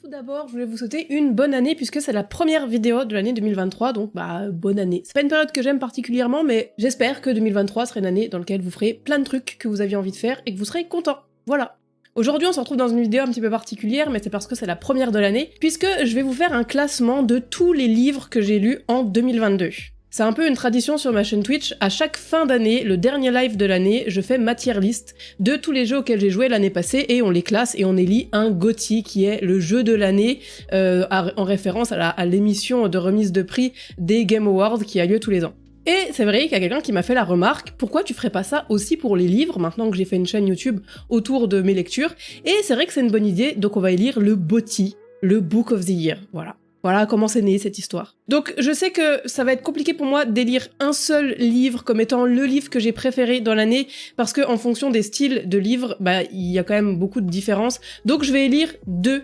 Tout d'abord, je voulais vous souhaiter une bonne année puisque c'est la première vidéo de l'année 2023, donc bonne année. C'est pas une période que j'aime particulièrement, mais j'espère que 2023 sera une année dans laquelle vous ferez plein de trucs que vous aviez envie de faire et que vous serez content. Voilà. Aujourd'hui, on se retrouve dans une vidéo un petit peu particulière, mais c'est parce que c'est la première de l'année, puisque je vais vous faire un classement de tous les livres que j'ai lus en 2022. C'est un peu une tradition sur ma chaîne Twitch, à chaque fin d'année, le dernier live de l'année, je fais ma tier list de tous les jeux auxquels j'ai joué l'année passée et on les classe et on élit un GOTY qui est le jeu de l'année en référence à l'émission de remise de prix des Game Awards qui a lieu tous les ans. Et c'est vrai qu'il y a quelqu'un qui m'a fait la remarque, pourquoi tu ferais pas ça aussi pour les livres, maintenant que j'ai fait une chaîne YouTube autour de mes lectures, et c'est vrai que c'est une bonne idée, donc on va élire le BOTY, le Book of the Year, voilà. Voilà comment c'est né cette histoire. Donc je sais que ça va être compliqué pour moi d'élire un seul livre comme étant le livre que j'ai préféré dans l'année, parce que en fonction des styles de livres, il y a quand même beaucoup de différences. Donc je vais élire 2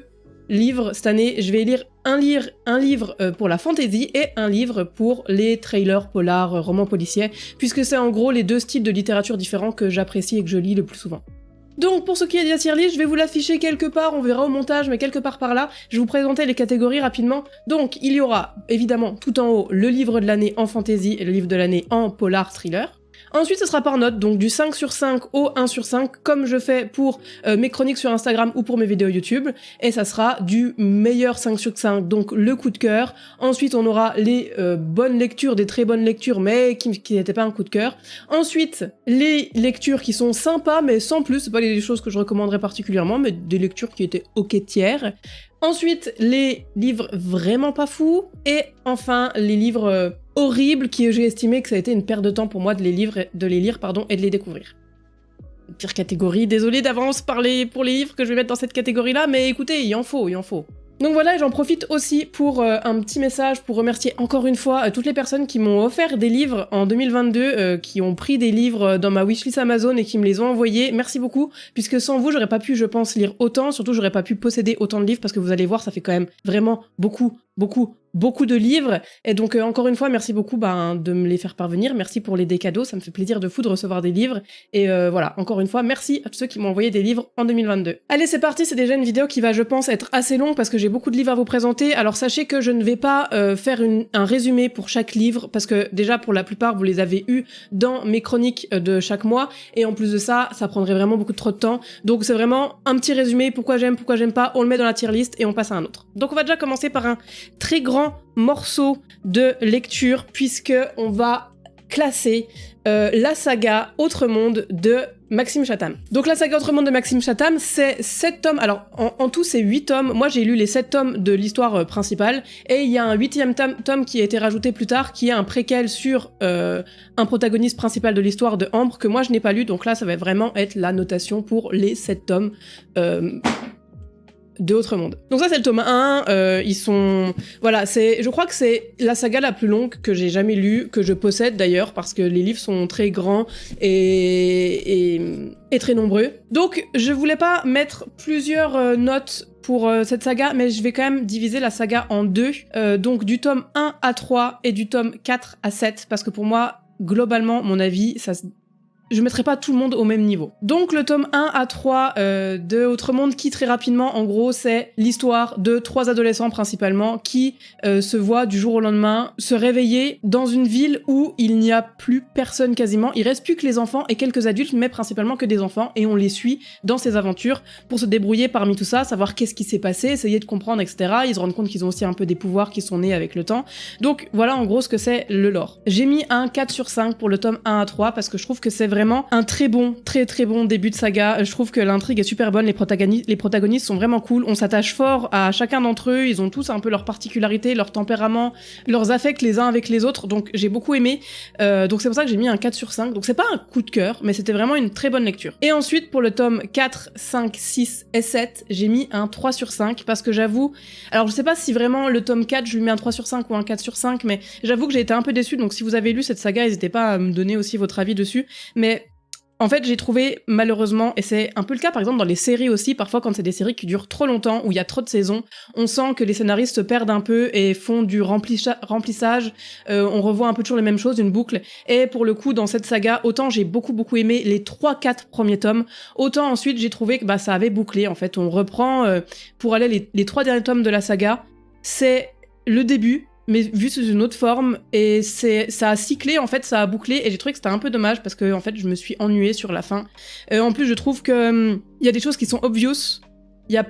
livres cette année. Je vais élire un livre pour la fantasy et un livre pour les trailers, polars, romans policiers, puisque c'est en gros les 2 styles de littérature différents que j'apprécie et que je lis le plus souvent. Donc pour ce qui est de la tier list, je vais vous l'afficher quelque part, on verra au montage, mais quelque part par là, je vais vous présenter les catégories rapidement. Donc il y aura évidemment tout en haut le livre de l'année en fantasy et le livre de l'année en polar thriller. Ensuite, ce sera par note, donc du 5 sur 5 au 1 sur 5, comme je fais pour mes chroniques sur Instagram ou pour mes vidéos YouTube. Et ça sera du meilleur 5 sur 5, donc le coup de cœur. Ensuite, on aura les bonnes lectures, des très bonnes lectures, mais qui n'étaient pas un coup de cœur. Ensuite, les lectures qui sont sympas, mais sans plus, c'est pas les choses que je recommanderais particulièrement, mais des lectures qui étaient ok tiers. Ensuite, les livres vraiment pas fous. Et enfin, les livres horribles qui j'ai estimé que ça a été une perte de temps pour moi de les lire et de les découvrir. Pire catégorie, désolé d'avance pour les livres que je vais mettre dans cette catégorie-là, mais écoutez, il en faut. Donc voilà, et j'en profite aussi pour un petit message pour remercier encore une fois toutes les personnes qui m'ont offert des livres en 2022, qui ont pris des livres dans ma wishlist Amazon et qui me les ont envoyés. Merci beaucoup, puisque sans vous, j'aurais pas pu, je pense, lire autant, surtout j'aurais pas pu posséder autant de livres, parce que vous allez voir, ça fait quand même vraiment beaucoup de livres, et donc encore une fois, merci beaucoup de me les faire parvenir, merci pour les cadeaux, ça me fait plaisir de fou de recevoir des livres, et voilà, encore une fois, merci à tous ceux qui m'ont envoyé des livres en 2022. Allez, c'est parti, c'est déjà une vidéo qui va, je pense, être assez longue, parce que j'ai beaucoup de livres à vous présenter, alors sachez que je ne vais pas faire un résumé pour chaque livre, parce que déjà, pour la plupart, vous les avez eus dans mes chroniques de chaque mois, et en plus de ça, ça prendrait vraiment beaucoup trop de temps, donc c'est vraiment un petit résumé, pourquoi j'aime pas, on le met dans la tier list, et on passe à un autre. Donc on va déjà commencer par un très grand morceau de lecture, puisque on va classer la saga Autre Monde de Maxime Chatham. Donc la saga Autre Monde de Maxime Chatham, c'est 7 tomes, alors en tout c'est 8 tomes, moi j'ai lu les 7 tomes de l'histoire principale, et il y a un 8e tome qui a été rajouté plus tard, qui est un préquel sur un protagoniste principal de l'histoire de Ambre, que moi je n'ai pas lu, donc là ça va vraiment être la notation pour les 7 tomes de Autre Monde. Donc ça c'est le tome 1, ils sont... Voilà, je crois que c'est la saga la plus longue que j'ai jamais lue, que je possède d'ailleurs, parce que les livres sont très grands et très nombreux. Donc je voulais pas mettre plusieurs notes pour cette saga, mais je vais quand même diviser la saga en 2, donc du tome 1 à 3 et du tome 4 à 7, parce que pour moi, globalement, mon avis, je mettrai pas tout le monde au même niveau. Donc le tome 1 à 3 de Autre Monde, qui très rapidement, en gros, c'est l'histoire de 3 adolescents principalement qui se voient du jour au lendemain se réveiller dans une ville où il n'y a plus personne quasiment. Il reste plus que les enfants et quelques adultes, mais principalement que des enfants, et on les suit dans ces aventures pour se débrouiller parmi tout ça, savoir qu'est-ce qui s'est passé, essayer de comprendre, etc. Ils se rendent compte qu'ils ont aussi un peu des pouvoirs qui sont nés avec le temps. Donc voilà en gros ce que c'est le lore. J'ai mis un 4 sur 5 pour le tome 1 à 3 parce que je trouve que c'est vraiment un très bon début de saga. Je trouve que l'intrigue est super bonne, les protagonistes sont vraiment cool, on s'attache fort à chacun d'entre eux, ils ont tous un peu leurs particularités, leur tempérament, leurs affects les uns avec les autres, donc j'ai beaucoup aimé. Donc c'est pour ça que j'ai mis un 4 sur 5, donc c'est pas un coup de cœur, mais c'était vraiment une très bonne lecture. Et ensuite pour le tome 4, 5, 6 et 7, j'ai mis un 3 sur 5, parce que j'avoue, alors je sais pas si vraiment le tome 4 je lui mets un 3 sur 5 ou un 4 sur 5, mais j'avoue que j'ai été un peu déçue, donc si vous avez lu cette saga, n'hésitez pas à me donner aussi votre avis dessus, mais En fait, j'ai trouvé, malheureusement, et c'est un peu le cas par exemple dans les séries aussi, parfois quand c'est des séries qui durent trop longtemps, où il y a trop de saisons, on sent que les scénaristes se perdent un peu et font du remplissage, on revoit un peu toujours les mêmes choses, une boucle, et pour le coup, dans cette saga, autant j'ai beaucoup aimé les 3-4 premiers tomes, autant ensuite j'ai trouvé que bah, ça avait bouclé, en fait, on reprend, pour aller les 3 derniers tomes de la saga, c'est le début, mais vu sous une autre forme, et ça a cyclé, en fait, ça a bouclé, et j'ai trouvé que c'était un peu dommage, parce que, en fait, je me suis ennuyée sur la fin. En plus, je trouve que y a des choses qui sont obvious, il y a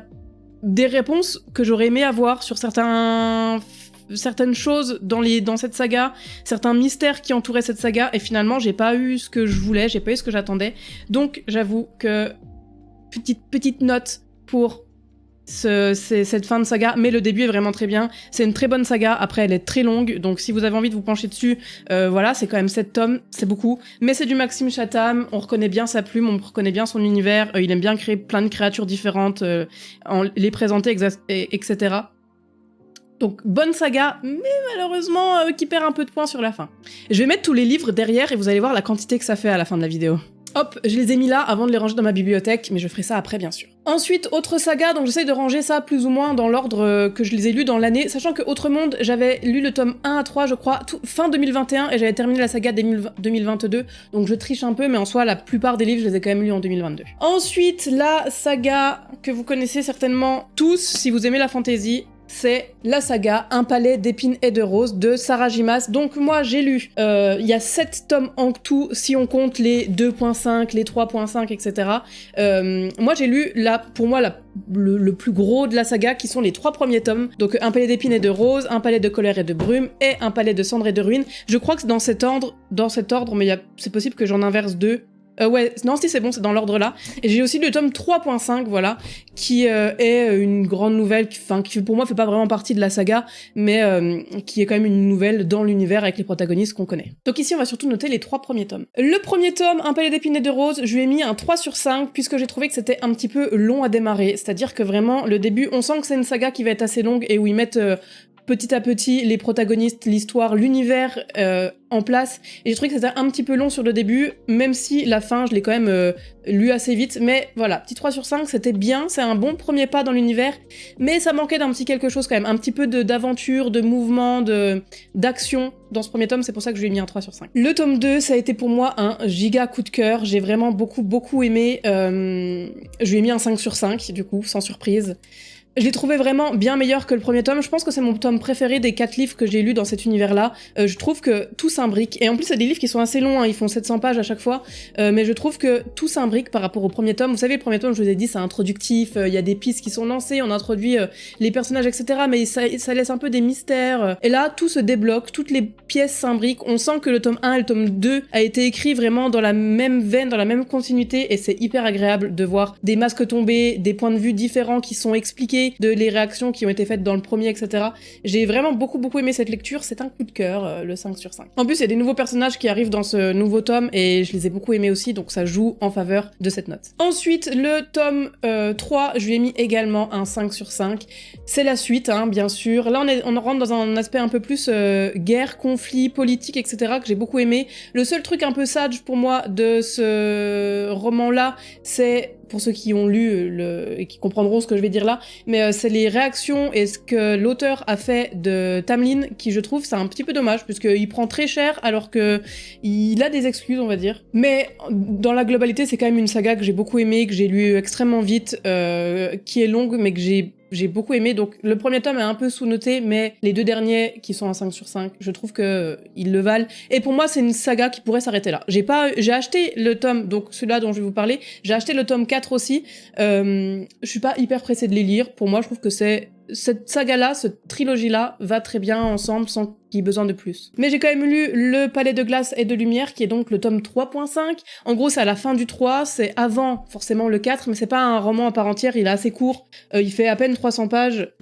des réponses que j'aurais aimé avoir sur certaines choses dans cette saga, certains mystères qui entouraient cette saga, et finalement, j'ai pas eu ce que je voulais, j'ai pas eu ce que j'attendais. Donc, j'avoue que petite note pour cette fin de saga, mais le début est vraiment très bien. C'est une très bonne saga, après elle est très longue, donc si vous avez envie de vous pencher dessus, voilà, c'est quand même 7 tomes, c'est beaucoup. Mais c'est du Maxime Chatham, on reconnaît bien sa plume, on reconnaît bien son univers, il aime bien créer plein de créatures différentes, les présenter, etc. Donc bonne saga, mais malheureusement qui perd un peu de points sur la fin. Je vais mettre tous les livres derrière et vous allez voir la quantité que ça fait à la fin de la vidéo. Hop, je les ai mis là avant de les ranger dans ma bibliothèque, mais je ferai ça après bien sûr. Ensuite, autre saga, donc j'essaie de ranger ça plus ou moins dans l'ordre que je les ai lus dans l'année, sachant que Autre Monde, j'avais lu le tome 1 à 3, je crois, fin 2021, et j'avais terminé la saga 2022, donc je triche un peu, mais en soi, la plupart des livres, je les ai quand même lus en 2022. Ensuite, la saga que vous connaissez certainement tous, si vous aimez la fantasy, c'est la saga Un palais d'épines et de roses de Sarah J. Maas. Donc moi j'ai lu, il y a 7 tomes en tout si on compte les 2.5, les 3.5, etc. Moi j'ai lu pour moi le plus gros de la saga qui sont les 3 premiers tomes. Donc Un palais d'épines et de roses, Un palais de colère et de brume et Un palais de cendres et de ruines. Je crois que c'est dans cet ordre, mais c'est possible que j'en inverse 2. Ouais, non, si c'est bon, c'est dans l'ordre là. Et j'ai aussi le tome 3.5, voilà, qui est une grande nouvelle, qui pour moi fait pas vraiment partie de la saga, mais qui est quand même une nouvelle dans l'univers avec les protagonistes qu'on connaît. Donc ici, on va surtout noter les 3 premiers tomes. Le premier tome, Un palais d'épines et de roses, je lui ai mis un 3 sur 5, puisque j'ai trouvé que c'était un petit peu long à démarrer. C'est-à-dire que vraiment, le début, on sent que c'est une saga qui va être assez longue et où ils mettent petit à petit les protagonistes, l'histoire, l'univers en place, et j'ai trouvé que c'était un petit peu long sur le début, même si la fin je l'ai quand même lu assez vite, mais voilà, petit 3 sur 5, c'était bien, c'est un bon premier pas dans l'univers, mais ça manquait d'un petit quelque chose quand même, un petit peu d'aventure, de mouvement, d'action dans ce premier tome, c'est pour ça que je lui ai mis un 3 sur 5. Le tome 2, ça a été pour moi un giga coup de cœur, j'ai vraiment beaucoup aimé, je lui ai mis un 5 sur 5 du coup, sans surprise. Je l'ai trouvé vraiment bien meilleur que le premier tome. Je pense que c'est mon tome préféré des 4 livres que j'ai lus dans cet univers-là. Je trouve que tout s'imbrique. Et en plus, c'est des livres qui sont assez longs, hein, ils font 700 pages à chaque fois. Mais je trouve que tout s'imbrique par rapport au premier tome. Vous savez, le premier tome, je vous ai dit, c'est introductif. Il y a des pistes qui sont lancées, on introduit les personnages, etc. Mais ça laisse un peu des mystères. Et là, tout se débloque, toutes les pièces s'imbriquent. On sent que le tome 1 et le tome 2 a été écrit vraiment dans la même veine, dans la même continuité. Et c'est hyper agréable de voir des masques tomber, des points de vue différents qui sont expliqués, de les réactions qui ont été faites dans le premier, etc. J'ai vraiment beaucoup aimé cette lecture, c'est un coup de cœur, le 5 sur 5. En plus, il y a des nouveaux personnages qui arrivent dans ce nouveau tome, et je les ai beaucoup aimés aussi, donc ça joue en faveur de cette note. Ensuite, le tome 3, je lui ai mis également un 5 sur 5. C'est la suite, hein, bien sûr. Là, on rentre dans un aspect un peu plus guerre, conflit, politique, etc., que j'ai beaucoup aimé. Le seul truc un peu sage pour moi de ce roman-là, c'est, pour ceux qui ont lu et qui comprendront ce que je vais dire là, mais c'est les réactions et ce que l'auteur a fait de Tamlin qui, je trouve, c'est un petit peu dommage, puisqu'il prend très cher alors que il a des excuses, on va dire. Mais dans la globalité, c'est quand même une saga que j'ai beaucoup aimée, que j'ai lu extrêmement vite, qui est longue, mais que j'ai beaucoup aimé. Donc le premier tome est un peu sous-noté, mais les 2 derniers qui sont un 5 sur 5, je trouve que ils le valent. Et pour moi, c'est une saga qui pourrait s'arrêter là. J'ai acheté le tome, donc celui-là dont je vais vous parler, j'ai acheté le tome 4 aussi. Je suis pas hyper pressée de les lire. Pour moi, je trouve que cette saga-là, cette trilogie-là, va très bien ensemble sans qu'il y ait besoin de plus. Mais j'ai quand même lu Le Palais de glace et de lumière, qui est donc le tome 3.5. En gros, c'est à la fin du 3, c'est avant forcément le 4, mais c'est pas un roman à part entière, il est assez court. Il fait à peine 300 pages.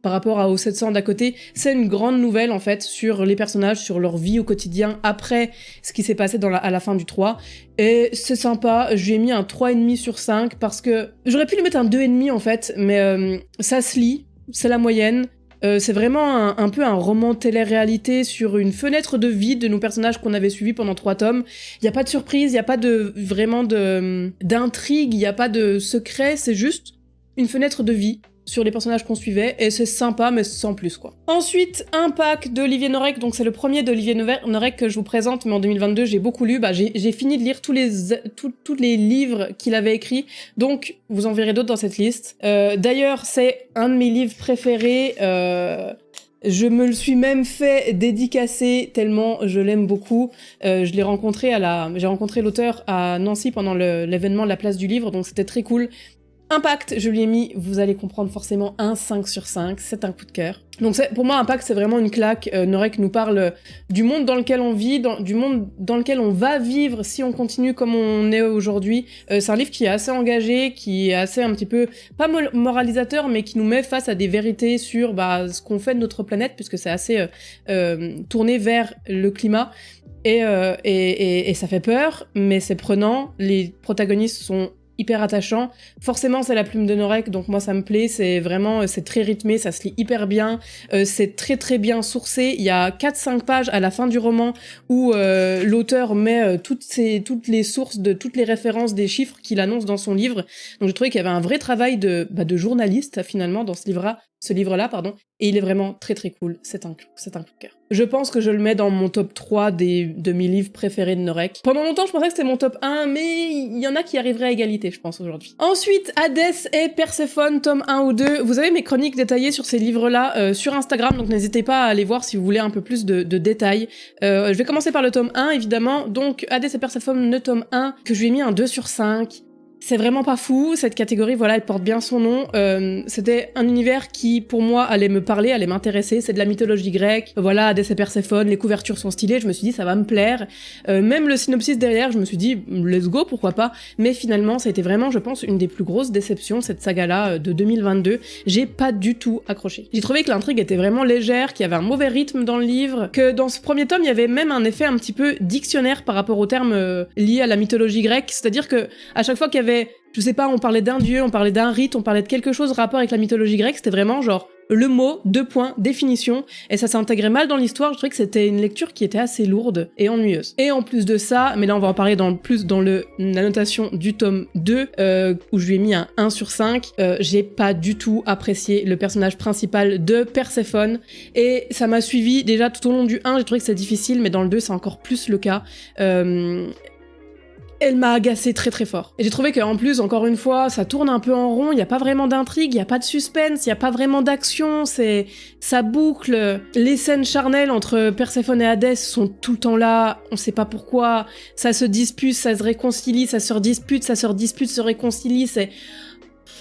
Par rapport aux 700 d'à côté, c'est une grande nouvelle en fait sur les personnages, sur leur vie au quotidien après ce qui s'est passé à la fin du 3. Et c'est sympa, je lui ai mis un 3,5 sur 5 parce que j'aurais pu lui mettre un 2,5 en fait, mais ça se lit, c'est la moyenne. C'est vraiment un peu un roman télé-réalité sur une fenêtre de vie de nos personnages qu'on avait suivis pendant 3 tomes. Il y a pas de surprise, il y a pas vraiment d'intrigue, il y a pas de secret, c'est juste une fenêtre de vie sur les personnages qu'on suivait, et c'est sympa, mais sans plus, quoi. Ensuite, un pack d'Olivier Norek, donc c'est le premier d'Olivier Norek que je vous présente, mais en 2022, j'ai beaucoup lu, j'ai fini de lire tous les livres qu'il avait écrits, donc vous en verrez d'autres dans cette liste. D'ailleurs, c'est un de mes livres préférés, je me le suis même fait dédicacer tellement je l'aime beaucoup. J'ai rencontré l'auteur à Nancy pendant l'événement de la place du livre, donc c'était très cool. Impact, je lui ai mis, vous allez comprendre forcément, un 5 sur 5, c'est un coup de cœur. Donc pour moi, Impact, c'est vraiment une claque. Norek nous parle du monde dans lequel on vit, du monde dans lequel on va vivre si on continue comme on est aujourd'hui. C'est un livre qui est assez engagé, qui est assez un petit peu, pas moralisateur, mais qui nous met face à des vérités sur ce qu'on fait de notre planète, puisque c'est assez tourné vers le climat. Et ça fait peur, mais c'est prenant. Les protagonistes sont hyper attachant. Forcément, c'est la plume de Norek, donc moi ça me plaît, c'est très rythmé, ça se lit hyper bien, c'est très très bien sourcé. Il y a 4-5 pages à la fin du roman où l'auteur met toutes les sources, toutes les références des chiffres qu'il annonce dans son livre. Donc j'ai trouvé qu'il y avait un vrai travail de journaliste finalement dans ce livre-là, et il est vraiment très très cool, c'est un coup de cœur. Je pense que je le mets dans mon top 3 de mes livres préférés de Norek. Pendant longtemps, je pensais que c'était mon top 1, mais il y en a qui arriveraient à égalité, je pense, aujourd'hui. Ensuite, Hadès et Perséphone, tome 1 ou 2. Vous avez mes chroniques détaillées sur ces livres-là sur Instagram, donc n'hésitez pas à aller voir si vous voulez un peu plus de détails. Je vais commencer par le tome 1, évidemment. Donc, Hadès et Perséphone, le tome 1, que je lui ai mis un 2 sur 5. C'est vraiment pas fou, cette catégorie, voilà, elle porte bien son nom. C'était un univers qui, pour moi, allait me parler, allait m'intéresser. C'est de la mythologie grecque, voilà, Hadès et Perséphone, les couvertures sont stylées, je me suis dit, ça va me plaire. Même le synopsis derrière, je me suis dit, let's go, pourquoi pas. Mais finalement, ça a été vraiment, je pense, une des plus grosses déceptions, cette saga-là, de 2022. J'ai pas du tout accroché. J'ai trouvé que l'intrigue était vraiment légère, qu'il y avait un mauvais rythme dans le livre, que dans ce premier tome, il y avait même un effet un petit peu dictionnaire par rapport aux termes liés à la mythologie grecque, c'est-à-dire que à chaque fois qu'il y avait, je sais pas, on parlait d'un dieu, on parlait d'un rite, on parlait de quelque chose rapport avec la mythologie grecque, c'était vraiment genre le mot, 2 points, définition, et ça s'intégrait mal dans l'histoire. Je trouvais que c'était une lecture qui était assez lourde et ennuyeuse. Et en plus de ça, mais là on va en parler dans la notation du tome 2, où je lui ai mis un 1 sur 5, j'ai pas du tout apprécié le personnage principal de Perséphone, et ça m'a suivi déjà tout au long du 1, j'ai trouvé que c'était difficile, mais dans le 2 c'est encore plus le cas. Elle m'a agacée très très fort. Et j'ai trouvé qu'en plus, encore une fois, ça tourne un peu en rond, il n'y a pas vraiment d'intrigue, il n'y a pas de suspense, il n'y a pas vraiment d'action, ça boucle. Les scènes charnelles entre Perséphone et Hadès sont tout le temps là, on sait pas pourquoi, ça se dispute, ça se réconcilie, ça se redispute, se réconcilie, c'est...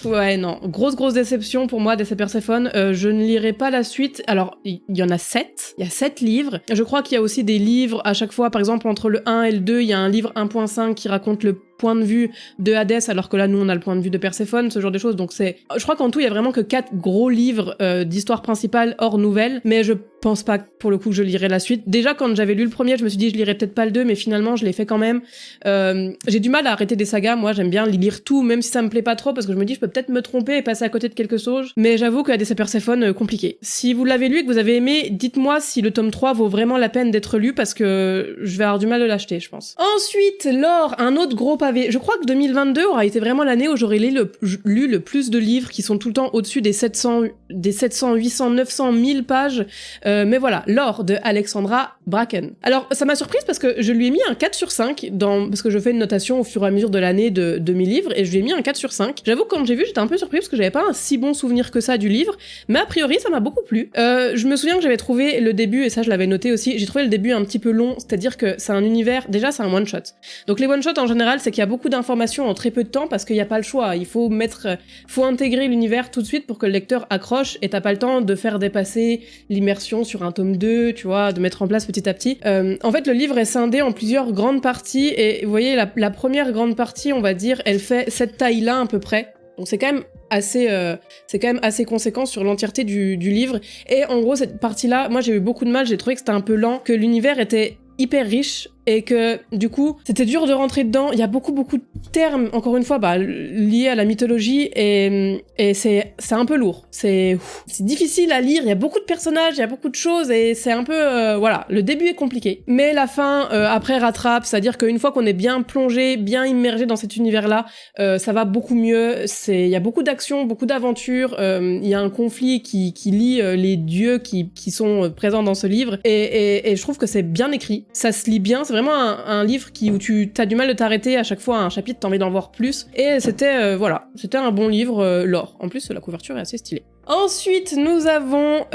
Ouais, non, grosse déception pour moi, Hadès et Perséphone. Je ne lirai pas la suite. Alors, il y en a 7. Il y a 7 livres. Je crois qu'il y a aussi des livres à chaque fois. Par exemple, entre le 1 et le 2, il y a un livre 1.5 qui raconte le point de vue de Hadès, alors que là, nous, on a le point de vue de Perséphone, ce genre de choses. Donc je crois qu'en tout, il y a vraiment que 4 gros livres d'histoire principale hors nouvelle, mais je pense pas pour le coup que je lirai la suite. Déjà, quand j'avais lu le premier, je me suis dit je lirai peut-être pas le 2, mais finalement, je l'ai fait quand même. J'ai du mal à arrêter des sagas. Moi, j'aime bien lire tout, même si ça me plaît pas trop, parce que je me dis je peux peut-être me tromper et passer à côté de quelque chose. Mais j'avoue que Hadès et Perséphone, compliqué. Si vous l'avez lu et que vous avez aimé, dites-moi si le tome 3 vaut vraiment la peine d'être lu, parce que je vais avoir du mal de l'acheter, je pense. Ensuite, Lore, un autre gros pavé. Je crois que 2022 aura été vraiment l'année où j'aurais lu le plus de livres qui sont tout le temps au-dessus des 700, 800, 900, 1000 pages. Mais voilà, Lore de Alexandra Bracken. Alors, ça m'a surprise parce que je lui ai mis un 4 sur 5 parce que je fais une notation au fur et à mesure de l'année de mes livres, et je lui ai mis un 4 sur 5. J'avoue que quand j'ai vu, j'étais un peu surprise parce que j'avais pas un si bon souvenir que ça du livre, mais a priori, ça m'a beaucoup plu. Je me souviens que j'avais trouvé le début, et ça je l'avais noté aussi, j'ai trouvé le début un petit peu long, c'est-à-dire que c'est un univers, déjà c'est un one-shot. Donc les one-shots en général, c'est qu'il y a beaucoup d'informations en très peu de temps parce qu'il n'y a pas le choix. Il faut intégrer l'univers tout de suite pour que le lecteur accroche, et t'as pas le temps de faire dépasser l'immersion sur un tome 2, tu vois, de mettre en place petit à petit. En fait, le livre est scindé en plusieurs grandes parties, et vous voyez, la première grande partie, on va dire, elle fait cette taille-là à peu près. Donc c'est quand même assez conséquent sur l'entièreté du livre. Et en gros, cette partie-là, moi j'ai eu beaucoup de mal, j'ai trouvé que c'était un peu lent, que l'univers était hyper riche, et que du coup c'était dur de rentrer dedans. Il y a beaucoup de termes, encore une fois, liés à la mythologie et c'est un peu lourd. C'est difficile à lire, il y a beaucoup de personnages, il y a beaucoup de choses et c'est un peu... voilà, le début est compliqué. Mais la fin, après, rattrape, c'est-à-dire qu'une fois qu'on est bien plongé, bien immergé dans cet univers-là, ça va beaucoup mieux. Il y a beaucoup d'actions, beaucoup d'aventures, il y a un conflit qui lie les dieux qui sont présents dans ce livre et je trouve que c'est bien écrit. Ça se lit bien, c'est vraiment un livre où tu as du mal de t'arrêter à chaque fois à un chapitre, t'as envie d'en voir plus. Et c'était, voilà, c'était un bon livre, l'or. En plus, la couverture est assez stylée. Ensuite, nous avons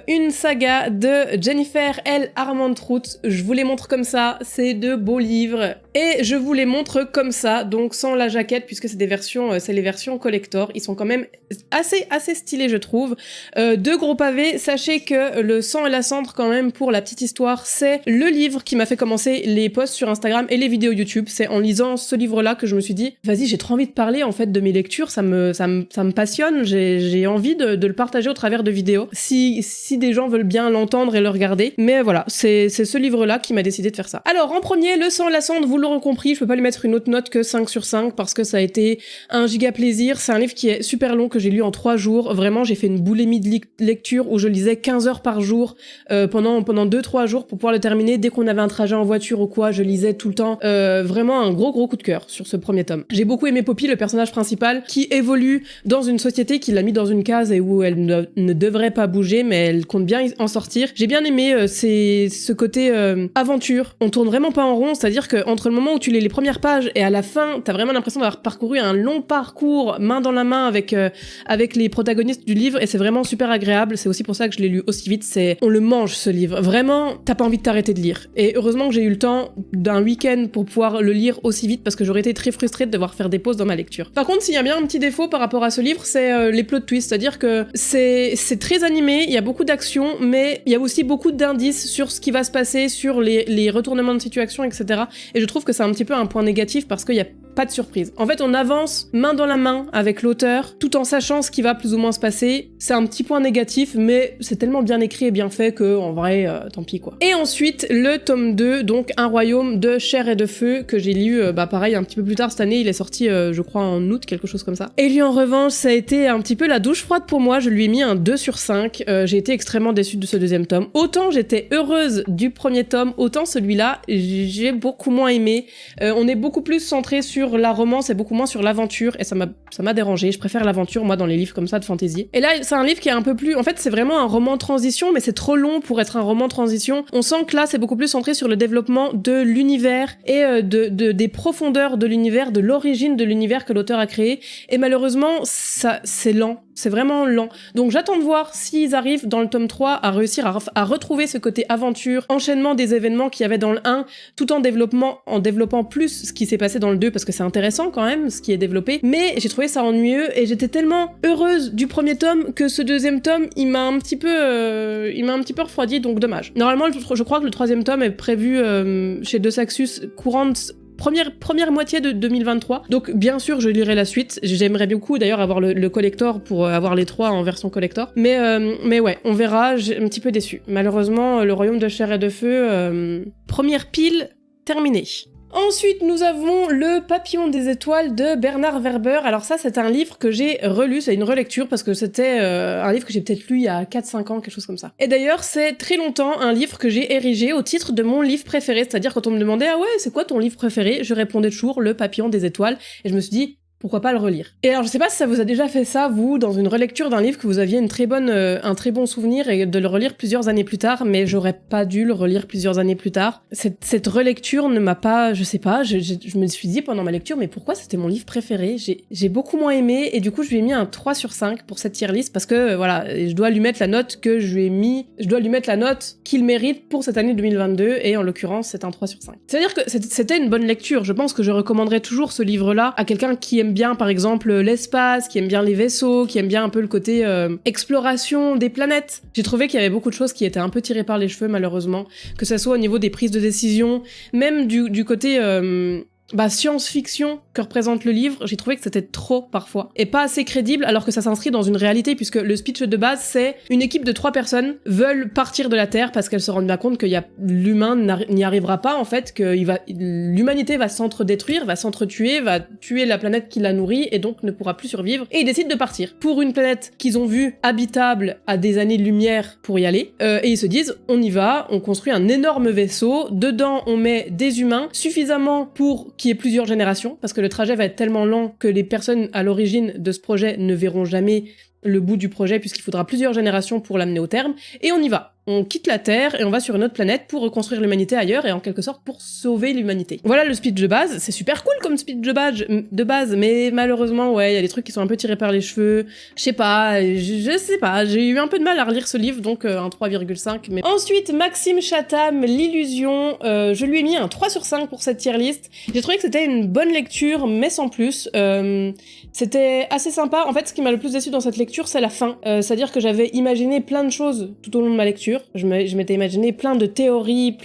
une saga de Jennifer L. Armentrout. Je vous les montre comme ça, c'est de beaux livres. Et je vous les montre comme ça, donc sans la jaquette, puisque c'est des versions, c'est les versions collector. Ils sont quand même assez stylés, je trouve. Deux gros pavés. Sachez que Le sang et la cendre, quand même, pour la petite histoire, c'est le livre qui m'a fait commencer les posts sur Instagram et les vidéos YouTube. C'est en lisant ce livre-là que je me suis dit, vas-y, j'ai trop envie de parler, en fait, de mes lectures. Ça me passionne. J'ai envie de le partager au travers de vidéos, si des gens veulent bien l'entendre et le regarder. Mais voilà, c'est ce livre-là qui m'a décidé de faire ça. Alors, en premier, Le sang et la cendre, vous l'aurez compris, je peux pas lui mettre une autre note que 5 sur 5 parce que ça a été un giga plaisir. C'est un livre qui est super long, que j'ai lu en 3 jours. Vraiment, j'ai fait une boulimie de lecture où je lisais 15 heures par jour pendant 2-3 jours pour pouvoir le terminer. Dès qu'on avait un trajet en voiture ou quoi, je lisais tout le temps. Vraiment un gros coup de cœur sur ce premier tome. J'ai beaucoup aimé Poppy, le personnage principal, qui évolue dans une société qui l'a mis dans une case et où elle ne devrait pas bouger, mais elle compte bien en sortir. J'ai bien aimé ce côté aventure. On tourne vraiment pas en rond, c'est-à-dire que entre le moment où tu lis les premières pages et à la fin, t'as vraiment l'impression d'avoir parcouru un long parcours main dans la main avec les protagonistes du livre, et c'est vraiment super agréable. C'est aussi pour ça que je l'ai lu aussi vite. On le mange, ce livre. Vraiment, t'as pas envie de t'arrêter de lire. Et heureusement que j'ai eu le temps d'un week-end pour pouvoir le lire aussi vite, parce que j'aurais été très frustrée de devoir faire des pauses dans ma lecture. Par contre, s'il y a bien un petit défaut par rapport à ce livre, c'est les plot twists, c'est-à-dire que c'est très animé, il y a beaucoup d'action, mais il y a aussi beaucoup d'indices sur ce qui va se passer, sur les retournements de situation, etc. Et je trouve que c'est un petit peu un point négatif parce qu'il y a pas de surprise. En fait, on avance main dans la main avec l'auteur, tout en sachant ce qui va plus ou moins se passer. C'est un petit point négatif, mais c'est tellement bien écrit et bien fait que, en vrai, tant pis quoi. Et ensuite, le tome 2, donc Un royaume de chair et de feu, que j'ai lu, pareil, un petit peu plus tard cette année. Il est sorti, je crois, en août, quelque chose comme ça. Et lui, en revanche, ça a été un petit peu la douche froide pour moi. Je lui ai mis un 2 sur 5. J'ai été extrêmement déçue de ce deuxième tome. Autant j'étais heureuse du premier tome, autant celui-là, j'ai beaucoup moins aimé. On est beaucoup plus centré sur la romance et beaucoup moins sur l'aventure, et ça m'a dérangé. Je préfère l'aventure, moi, dans les livres comme ça de fantasy. Et là, c'est un livre qui est un peu plus... En fait, c'est vraiment un roman transition, mais c'est trop long pour être un roman transition. On sent que là, c'est beaucoup plus centré sur le développement de l'univers et des profondeurs de l'univers, de l'origine de l'univers que l'auteur a créé. Et malheureusement, ça, c'est lent. C'est vraiment lent. Donc j'attends de voir s'ils arrivent dans le tome 3 à réussir à retrouver ce côté aventure, enchaînement des événements qu'il y avait dans le 1, tout en développant plus ce qui s'est passé dans le 2, parce que c'est intéressant quand même, ce qui est développé. Mais j'ai trouvé ça ennuyeux, et j'étais tellement heureuse du premier tome que ce deuxième tome, il m'a un petit peu refroidi, donc dommage. Normalement, je crois que le troisième tome est prévu chez De Saxus courante première moitié de 2023. Donc bien sûr, je lirai la suite. J'aimerais beaucoup d'ailleurs avoir le collector pour avoir les 3 en version collector. Mais ouais, on verra. J'ai un petit peu déçu. Malheureusement, Le royaume de chair et de feu, première pile terminée. Ensuite, nous avons Le papillon des étoiles de Bernard Werber. Alors ça, c'est un livre que j'ai relu, c'est une relecture, parce que c'était un livre que j'ai peut-être lu il y a 4-5 ans, quelque chose comme ça. Et d'ailleurs, c'est très longtemps un livre que j'ai érigé au titre de mon livre préféré, c'est-à-dire quand on me demandait « Ah ouais, c'est quoi ton livre préféré ?» Je répondais toujours « Le papillon des étoiles », et je me suis dit pourquoi pas le relire. Et alors je sais pas si ça vous a déjà fait ça, vous, dans une relecture d'un livre que vous aviez un très bon souvenir, et de le relire plusieurs années plus tard, mais j'aurais pas dû le relire plusieurs années plus tard. Cette relecture ne m'a pas, je sais pas, je me suis dit pendant ma lecture, mais pourquoi c'était mon livre préféré? J'ai beaucoup moins aimé, et du coup je lui ai mis un 3 sur 5 pour cette tier list, parce que voilà, je dois lui mettre la note qu'il mérite pour cette année 2022, et en l'occurrence c'est un 3 sur 5. C'est-à-dire que c'était une bonne lecture, je pense que je recommanderais toujours ce livre-là à quelqu'un qui aime bien par exemple l'espace, qui aime bien les vaisseaux, qui aime bien un peu le côté exploration des planètes. J'ai trouvé qu'il y avait beaucoup de choses qui étaient un peu tirées par les cheveux malheureusement, que ça soit au niveau des prises de décision, même du côté science-fiction, que représente le livre, j'ai trouvé que c'était trop parfois, et pas assez crédible alors que ça s'inscrit dans une réalité, puisque le speech de base c'est une équipe de 3 personnes veulent partir de la Terre parce qu'elles se rendent bien compte que l'humain n'y arrivera pas en fait, que l'humanité va s'entre-détruire, va s'entre-tuer, va tuer la planète qui la nourrit et donc ne pourra plus survivre, et ils décident de partir pour une planète qu'ils ont vue habitable à des années-lumière pour y aller, et ils se disent on y va, on construit un énorme vaisseau, dedans on met des humains suffisamment pour qu'il y ait plusieurs générations, parce que le trajet va être tellement lent que les personnes à l'origine de ce projet ne verront jamais le bout du projet puisqu'il faudra plusieurs générations pour l'amener au terme, et on y va. On quitte la Terre et on va sur une autre planète pour reconstruire l'humanité ailleurs et en quelque sorte pour sauver l'humanité. Voilà le speech de base, c'est super cool comme speech de base, mais malheureusement, ouais, il y a des trucs qui sont un peu tirés par les cheveux. Je sais pas, j'ai eu un peu de mal à relire ce livre, donc un 3,5. Mais... Ensuite, Maxime Chatham, L'Illusion, je lui ai mis un 3 sur 5 pour cette tier list. J'ai trouvé que c'était une bonne lecture, mais sans plus. C'était assez sympa. En fait, ce qui m'a le plus déçu dans cette lecture, c'est la fin. C'est-à-dire que j'avais imaginé plein de choses tout au long de ma lecture. Je m'étais imaginé plein de théories,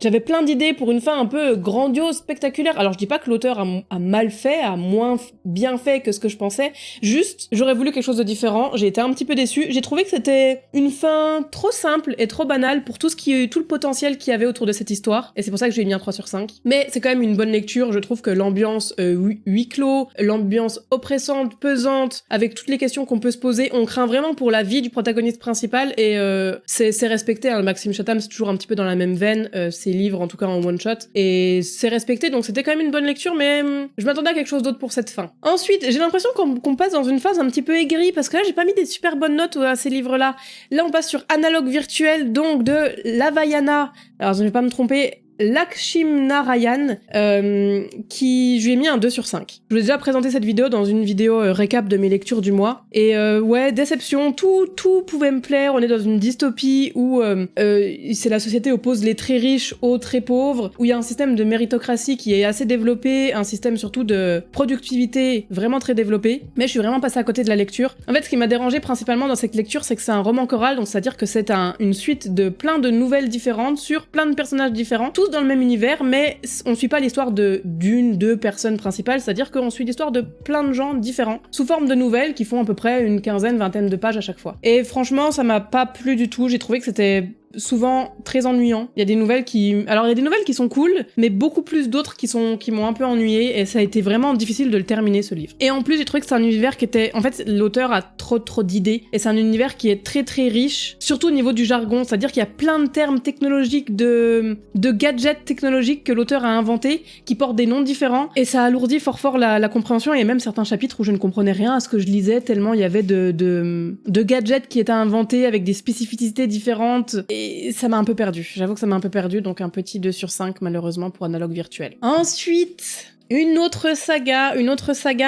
j'avais plein d'idées pour une fin un peu grandiose, spectaculaire. Alors je dis pas que l'auteur a mal fait, a moins bien fait que ce que je pensais. Juste, j'aurais voulu quelque chose de différent. J'ai été un petit peu déçue. J'ai trouvé que c'était une fin trop simple et trop banale pour tout le potentiel qu'il y avait autour de cette histoire. Et c'est pour ça que j'ai mis un 3 sur 5. Mais c'est quand même une bonne lecture. Je trouve que l'ambiance huis clos, l'ambiance oppressante, pesante, avec toutes les questions qu'on peut se poser, on craint vraiment pour la vie du protagoniste principal, et c'est respecté, hein. Maxime Chatham, c'est toujours un petit peu dans la même veine, ses livres en tout cas en one shot, et c'est respecté, donc c'était quand même une bonne lecture, mais je m'attendais à quelque chose d'autre pour cette fin. Ensuite, j'ai l'impression qu'on passe dans une phase un petit peu aigrie, parce que là j'ai pas mis des super bonnes notes à ces livres-là. Là on passe sur Analogue virtuel, donc de Lavayana, alors je vais pas me tromper, Lakshminarayan, qui je lui ai mis un 2 sur 5. Je vous ai déjà présenté cette vidéo dans une vidéo récap de mes lectures du mois, et ouais, déception, tout pouvait me plaire. On est dans une dystopie où c'est la société oppose les très riches aux très pauvres, où il y a un système de méritocratie qui est assez développé, un système surtout de productivité vraiment très développé, mais je suis vraiment passée à côté de la lecture. En fait, ce qui m'a dérangé principalement dans cette lecture, c'est que c'est un roman choral, donc c'est-à-dire que c'est une suite de plein de nouvelles différentes sur plein de personnages différents, tous dans le même univers, mais on suit pas l'histoire deux personnes principales, c'est-à-dire qu'on suit l'histoire de plein de gens différents, sous forme de nouvelles qui font à peu près une vingtaine de pages à chaque fois. Et franchement, ça m'a pas plu du tout, j'ai trouvé que c'était souvent très ennuyant. Il y a des nouvelles qui sont cool, mais beaucoup plus d'autres qui m'ont un peu ennuyé, et ça a été vraiment difficile de le terminer, ce livre. Et en plus, j'ai trouvé que c'est un univers qui était... En fait, l'auteur a trop d'idées, et c'est un univers qui est très riche, surtout au niveau du jargon, c'est-à-dire qu'il y a plein de termes technologiques, de gadgets technologiques que l'auteur a inventés, qui portent des noms différents, et ça alourdit fort la compréhension. Il y a même certains chapitres où je ne comprenais rien à ce que je lisais, tellement il y avait de gadgets qui étaient inventés avec des spécificités différentes, et ça m'a un peu perdu. J'avoue que ça m'a un peu perdu, donc un petit 2 sur 5 malheureusement pour Analogue virtuel. Ensuite, une autre saga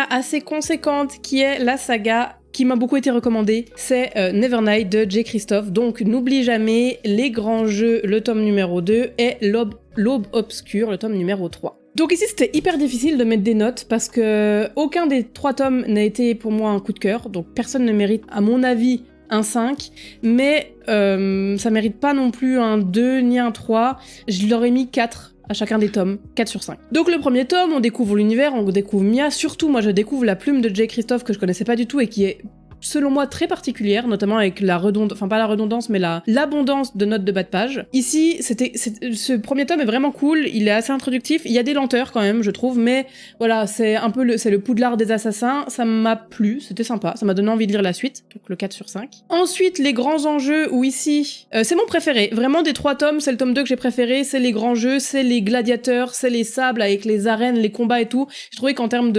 assez conséquente, qui est la saga qui m'a beaucoup été recommandée, c'est Nevernight de J. Christophe. Donc n'oublie jamais, Les Grands Jeux, le tome numéro 2, et L'Aube Obscure, le tome numéro 3. Donc ici c'était hyper difficile de mettre des notes parce que aucun des 3 tomes n'a été pour moi un coup de cœur, donc personne ne mérite à mon avis un 5, mais ça mérite pas non plus un 2 ni un 3, je leur ai mis 4 à chacun des tomes, 4 sur 5. Donc le premier tome, on découvre l'univers, on découvre Mia, surtout moi je découvre la plume de J. Christophe que je connaissais pas du tout et qui est selon moi très particulière, notamment avec la redondance, enfin pas la redondance, mais l'abondance de notes de bas de page. Ici, ce premier tome est vraiment cool, il est assez introductif, il y a des lenteurs quand même, je trouve, mais voilà, c'est le Poudlard des assassins, ça m'a plu, c'était sympa, ça m'a donné envie de lire la suite, donc le 4 sur 5. Ensuite, Les Grands Enjeux, où ici, c'est mon préféré, vraiment des 3 tomes, c'est le tome 2 que j'ai préféré, c'est les grands jeux, c'est les gladiateurs, c'est les sables avec les arènes, les combats et tout. Je trouvais qu'en termes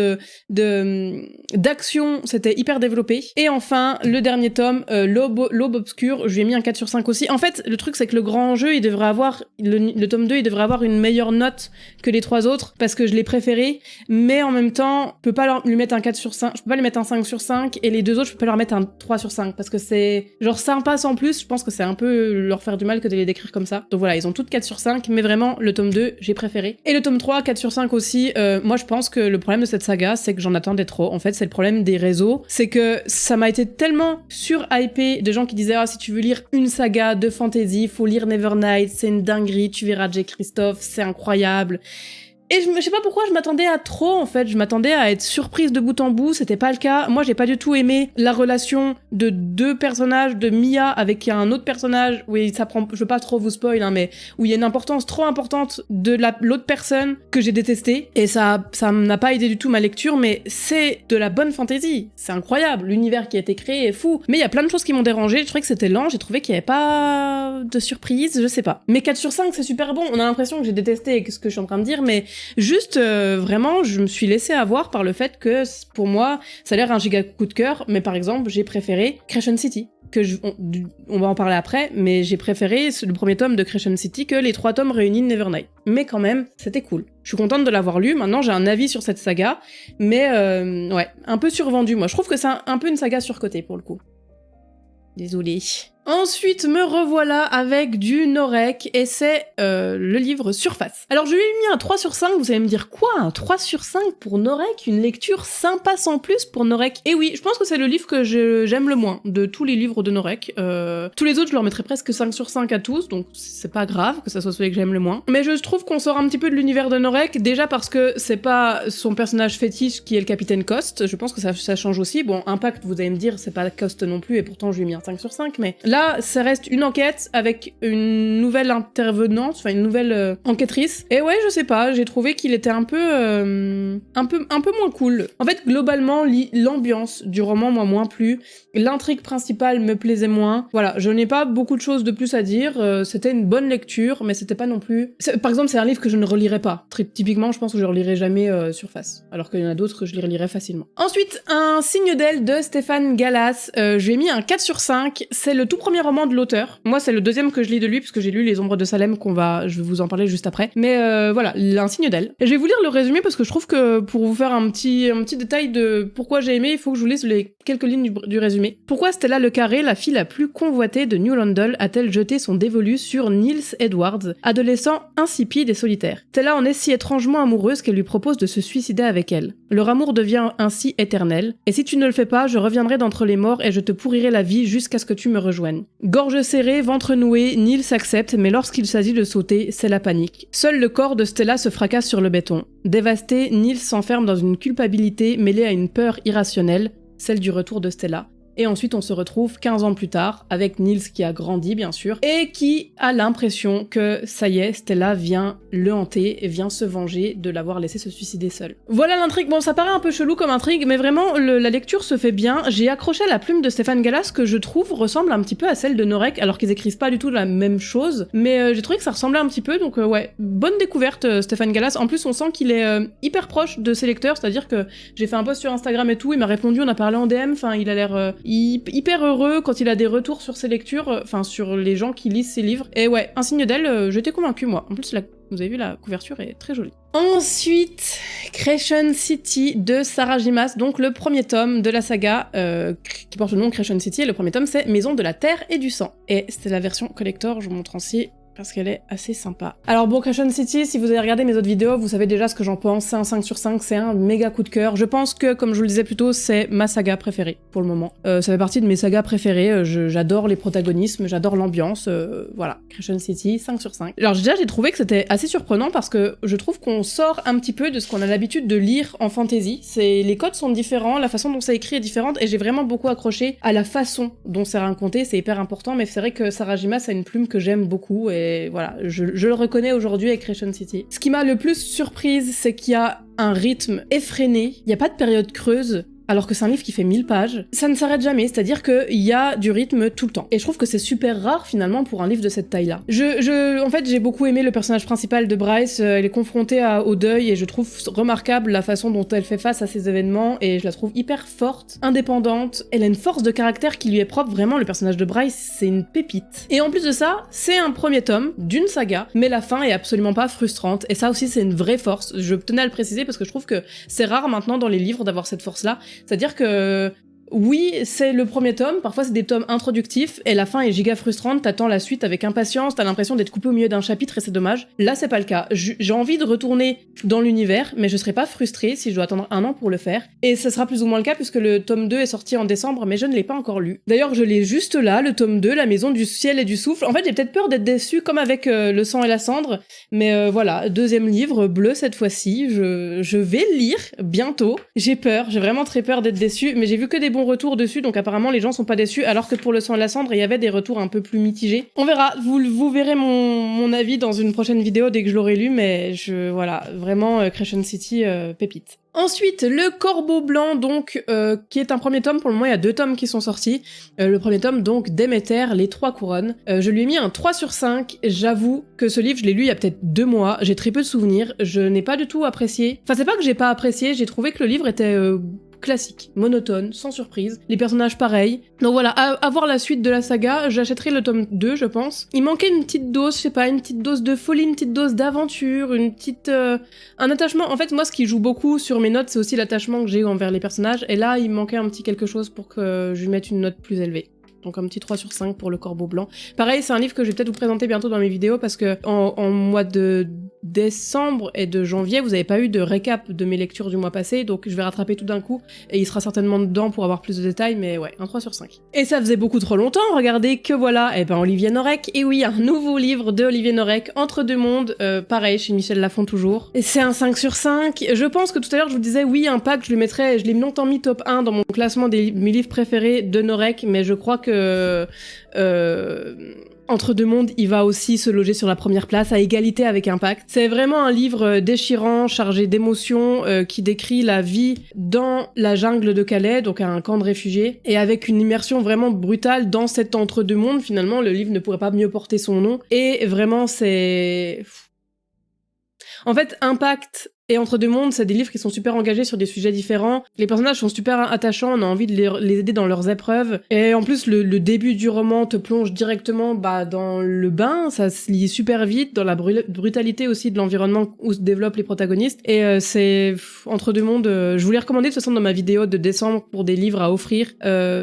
d'action, c'était hyper développé. Et enfin, le dernier tome, L'Aube Obscure, je lui ai mis un 4 sur 5 aussi. En fait, le truc, c'est que le grand jeu, il devrait avoir, le tome 2, il devrait avoir une meilleure note que les 3 autres, parce que je l'ai préféré, mais en même temps, je peux pas lui mettre un 4 sur 5, je peux pas lui mettre un 5 sur 5, et les 2 autres, je peux pas leur mettre un 3 sur 5, parce que c'est genre sympa sans plus, je pense que c'est un peu leur faire du mal que de les décrire comme ça. Donc voilà, ils ont toutes 4 sur 5, mais vraiment, le tome 2, j'ai préféré. Et le tome 3, 4 sur 5 aussi, moi je pense que le problème de cette saga, c'est que j'en attendais trop. En fait, c'est le problème des réseaux, c'est que ça m'a été tellement sur-hypé de gens qui disaient « Ah, si tu veux lire une saga de fantasy, faut lire Nevernight, c'est une dinguerie, tu verras J. Christophe, c'est incroyable ». Et je sais pas pourquoi je m'attendais à trop, en fait. Je m'attendais à être surprise de bout en bout. C'était pas le cas. Moi, j'ai pas du tout aimé la relation de deux personnages, de Mia avec un autre personnage. Oui, ça prend, je veux pas trop vous spoil, hein, mais où il y a une importance trop importante de l'autre personne que j'ai détestée. Et ça n'a pas aidé du tout ma lecture, mais c'est de la bonne fantasy. C'est incroyable. L'univers qui a été créé est fou. Mais il y a plein de choses qui m'ont dérangé. Je trouvais que c'était lent. J'ai trouvé qu'il y avait pas de surprise. Je sais pas. Mais 4 sur 5, c'est super bon. On a l'impression que j'ai détesté ce que je suis en train de dire, mais juste, vraiment, je me suis laissée avoir par le fait que, pour moi, ça a l'air un giga coup de cœur, mais par exemple, j'ai préféré Crescent City, on va en parler après, mais j'ai préféré le premier tome de Crescent City que les 3 tomes réunis de Nevernight. Mais quand même, c'était cool. Je suis contente de l'avoir lu, maintenant j'ai un avis sur cette saga, mais ouais, un peu survendu, moi. Je trouve que c'est un peu une saga surcotée, pour le coup. Désolée. Ensuite, me revoilà avec du Norek, et c'est le livre Surface. Alors, je lui ai mis un 3 sur 5, vous allez me dire quoi, un 3 sur 5 pour Norek? Une lecture sympa sans plus pour Norek? Et oui, je pense que c'est le livre que j'aime le moins de tous les livres de Norek. Tous les autres, je leur mettrais presque 5 sur 5 à tous, donc c'est pas grave que ça soit celui que j'aime le moins. Mais je trouve qu'on sort un petit peu de l'univers de Norek, déjà parce que c'est pas son personnage fétiche qui est le capitaine Coste, je pense que ça change aussi. Bon, Impact, vous allez me dire, c'est pas Coste non plus, et pourtant je lui ai mis un 5 sur 5, mais là, ça reste une enquête avec une nouvelle intervenante, enfin une nouvelle enquêtrice. Et ouais, je sais pas, j'ai trouvé qu'il était un peu moins cool. En fait, globalement, l'ambiance du roman m'a moins plu. L'intrigue principale me plaisait moins. Voilà, je n'ai pas beaucoup de choses de plus à dire. C'était une bonne lecture, mais c'était pas non plus... Par exemple, c'est un livre que je ne relirai pas. Typiquement, je pense que je relirai jamais Surface. Alors qu'il y en a d'autres que je les relirai facilement. Ensuite, Un signe d'elle de Stéphane Gallas. Je lui ai mis un 4 sur 5. C'est le tout premier roman de l'auteur. Moi, c'est le deuxième que je lis de lui, puisque j'ai lu Les Ombres de Salem, je vais vous en parler juste après. Mais voilà, Un signe d'elle. Et je vais vous lire le résumé, parce que je trouve que pour vous faire un petit détail de pourquoi j'ai aimé, il faut que je vous lise les quelques lignes du résumé. Pourquoi Stella Le Carré, la fille la plus convoitée de New London, a-t-elle jeté son dévolu sur Niels Edwards, adolescent insipide et solitaire? Stella en est si étrangement amoureuse qu'elle lui propose de se suicider avec elle. Leur amour devient ainsi éternel, et si tu ne le fais pas, je reviendrai d'entre les morts et je te pourrirai la vie jusqu'à ce que tu me rejoignes. Gorge serrée, ventre noué, Niels accepte, mais lorsqu'il s'agit de sauter, c'est la panique. Seul le corps de Stella se fracasse sur le béton. Dévasté, Niels s'enferme dans une culpabilité mêlée à une peur irrationnelle, celle du retour de Stella. Et ensuite, on se retrouve 15 ans plus tard, avec Niels qui a grandi, bien sûr, et qui a l'impression que, ça y est, Stella vient le hanter et vient se venger de l'avoir laissé se suicider seule. Voilà l'intrigue. Bon, ça paraît un peu chelou comme intrigue, mais vraiment, la lecture se fait bien. J'ai accroché à la plume de Stéphane Gallas, que je trouve ressemble un petit peu à celle de Norek, alors qu'ils écrivent pas du tout la même chose, mais j'ai trouvé que ça ressemblait un petit peu, donc ouais, bonne découverte, Stéphane Gallas. En plus, on sent qu'il est hyper proche de ses lecteurs, c'est-à-dire que j'ai fait un post sur Instagram et tout, il m'a répondu, on a parlé en DM, enfin, il a l'air... hyper heureux quand il a des retours sur ses lectures, enfin sur les gens qui lisent ses livres. Et ouais, Un signe d'elle, j'étais convaincue moi. En plus, vous avez vu, la couverture est très jolie. Ensuite, Crescent City de Sarah J. Maas, donc le premier tome de la saga qui porte le nom de Crescent City, et le premier tome c'est Maison de la Terre et du Sang. Et c'est la version collector, je vous montre ainsi, parce qu'elle est assez sympa. Alors bon, Crescent City, si vous avez regardé mes autres vidéos, vous savez déjà ce que j'en pense, c'est un 5 sur 5, c'est un méga coup de cœur. Je pense que, comme je vous le disais plus tôt, c'est ma saga préférée, pour le moment. Ça fait partie de mes sagas préférées, j'adore les protagonismes, j'adore l'ambiance, voilà. Crescent City, 5 sur 5. Alors déjà, j'ai trouvé que c'était assez surprenant, parce que je trouve qu'on sort un petit peu de ce qu'on a l'habitude de lire en fantasy. Les codes sont différents, la façon dont c'est écrit est différente, et j'ai vraiment beaucoup accroché à la façon dont c'est raconté, c'est hyper important, mais c'est vrai que Sarah J. Maas a une plume que j'aime beaucoup, et voilà, je le reconnais aujourd'hui avec Crescent City. Ce qui m'a le plus surprise, c'est qu'il y a un rythme effréné, il n'y a pas de période creuse, alors que c'est un livre qui fait 1000 pages. Ça ne s'arrête jamais, c'est-à-dire qu'il y a du rythme tout le temps. Et je trouve que c'est super rare, finalement, pour un livre de cette taille-là. En fait, j'ai beaucoup aimé le personnage principal de Bryce, elle est confrontée au deuil, et je trouve remarquable la façon dont elle fait face à ces événements, et je la trouve hyper forte, indépendante, elle a une force de caractère qui lui est propre, vraiment, le personnage de Bryce, c'est une pépite. Et en plus de ça, c'est un premier tome d'une saga, mais la fin est absolument pas frustrante, et ça aussi, c'est une vraie force. Je tenais à le préciser parce que je trouve que c'est rare maintenant dans les livres d'avoir cette force-là. C'est-à-dire que oui, c'est le premier tome, parfois c'est des tomes introductifs, et la fin est giga frustrante, t'attends la suite avec impatience, t'as l'impression d'être coupé au milieu d'un chapitre et c'est dommage. Là c'est pas le cas, j'ai envie de retourner dans l'univers, mais je serai pas frustrée si je dois attendre 1 an pour le faire, et ça sera plus ou moins le cas puisque le tome 2 est sorti en décembre, mais je ne l'ai pas encore lu. D'ailleurs je l'ai juste là, le tome 2, La Maison du Ciel et du Souffle. En fait j'ai peut-être peur d'être déçue comme avec Le Sang et la Cendre, mais voilà, 2e livre, bleu cette fois-ci, je vais le lire bientôt. J'ai peur, j'ai vraiment très peur d'être déçue, mais j'ai vu que des bons retours dessus, donc apparemment les gens sont pas déçus, alors que pour Le Sang et la Cendre, il y avait des retours un peu plus mitigés. On verra, vous verrez mon avis dans une prochaine vidéo dès que je l'aurai lu, mais voilà, vraiment Crescent City, pépite. Ensuite, Le Corbeau Blanc, donc, qui est un premier tome. Pour le moment, il y a 2 tomes qui sont sortis. Le premier tome, donc, Déméter, Les 3 couronnes. Je lui ai mis un 3 sur 5. J'avoue que ce livre, je l'ai lu il y a peut-être 2 mois. J'ai très peu de souvenirs. Je n'ai pas du tout apprécié. Enfin, c'est pas que j'ai pas apprécié, j'ai trouvé que le livre était classique, monotone, sans surprise, les personnages pareils. Donc voilà, à voir la suite de la saga, j'achèterai le tome 2, je pense. Il manquait une petite dose, je sais pas, une petite dose de folie, une petite dose d'aventure, une petite... un attachement. En fait, moi, ce qui joue beaucoup sur mes notes, c'est aussi l'attachement que j'ai eu envers les personnages, et là, il me manquait un petit quelque chose pour que je lui mette une note plus élevée. Donc un petit 3 sur 5 pour Le Corbeau Blanc. Pareil, c'est un livre que je vais peut-être vous présenter bientôt dans mes vidéos parce que en mois de décembre et de janvier, vous n'avez pas eu de récap de mes lectures du mois passé, donc je vais rattraper tout d'un coup et il sera certainement dedans pour avoir plus de détails, mais ouais, un 3 sur 5. Et ça faisait beaucoup trop longtemps, regardez que voilà, et ben Olivier Norek, et oui, un nouveau livre de Olivier Norek, Entre deux mondes, pareil, chez Michel Lafon toujours. Et c'est un 5 sur 5, je pense que tout à l'heure je vous disais, oui, Impact, je le mettrais, je l'ai longtemps mis top 1 dans mon classement mes livres préférés de Norek, mais je crois que Entre deux mondes, il va aussi se loger sur la première place, à égalité avec Impact. C'est vraiment un livre déchirant, chargé d'émotions, qui décrit la vie dans la jungle de Calais, donc un camp de réfugiés, et avec une immersion vraiment brutale dans cet entre deux mondes. Finalement, le livre ne pourrait pas mieux porter son nom, et vraiment c'est... En fait, Impact et Entre deux mondes, c'est des livres qui sont super engagés sur des sujets différents. Les personnages sont super attachants, on a envie de les aider dans leurs épreuves. Et en plus, le début du roman te plonge directement dans le bain, ça se lit super vite, dans la brutalité aussi de l'environnement où se développent les protagonistes. Et c'est Entre deux mondes, je vous l'ai recommandé de toute façon dans ma vidéo de décembre pour des livres à offrir.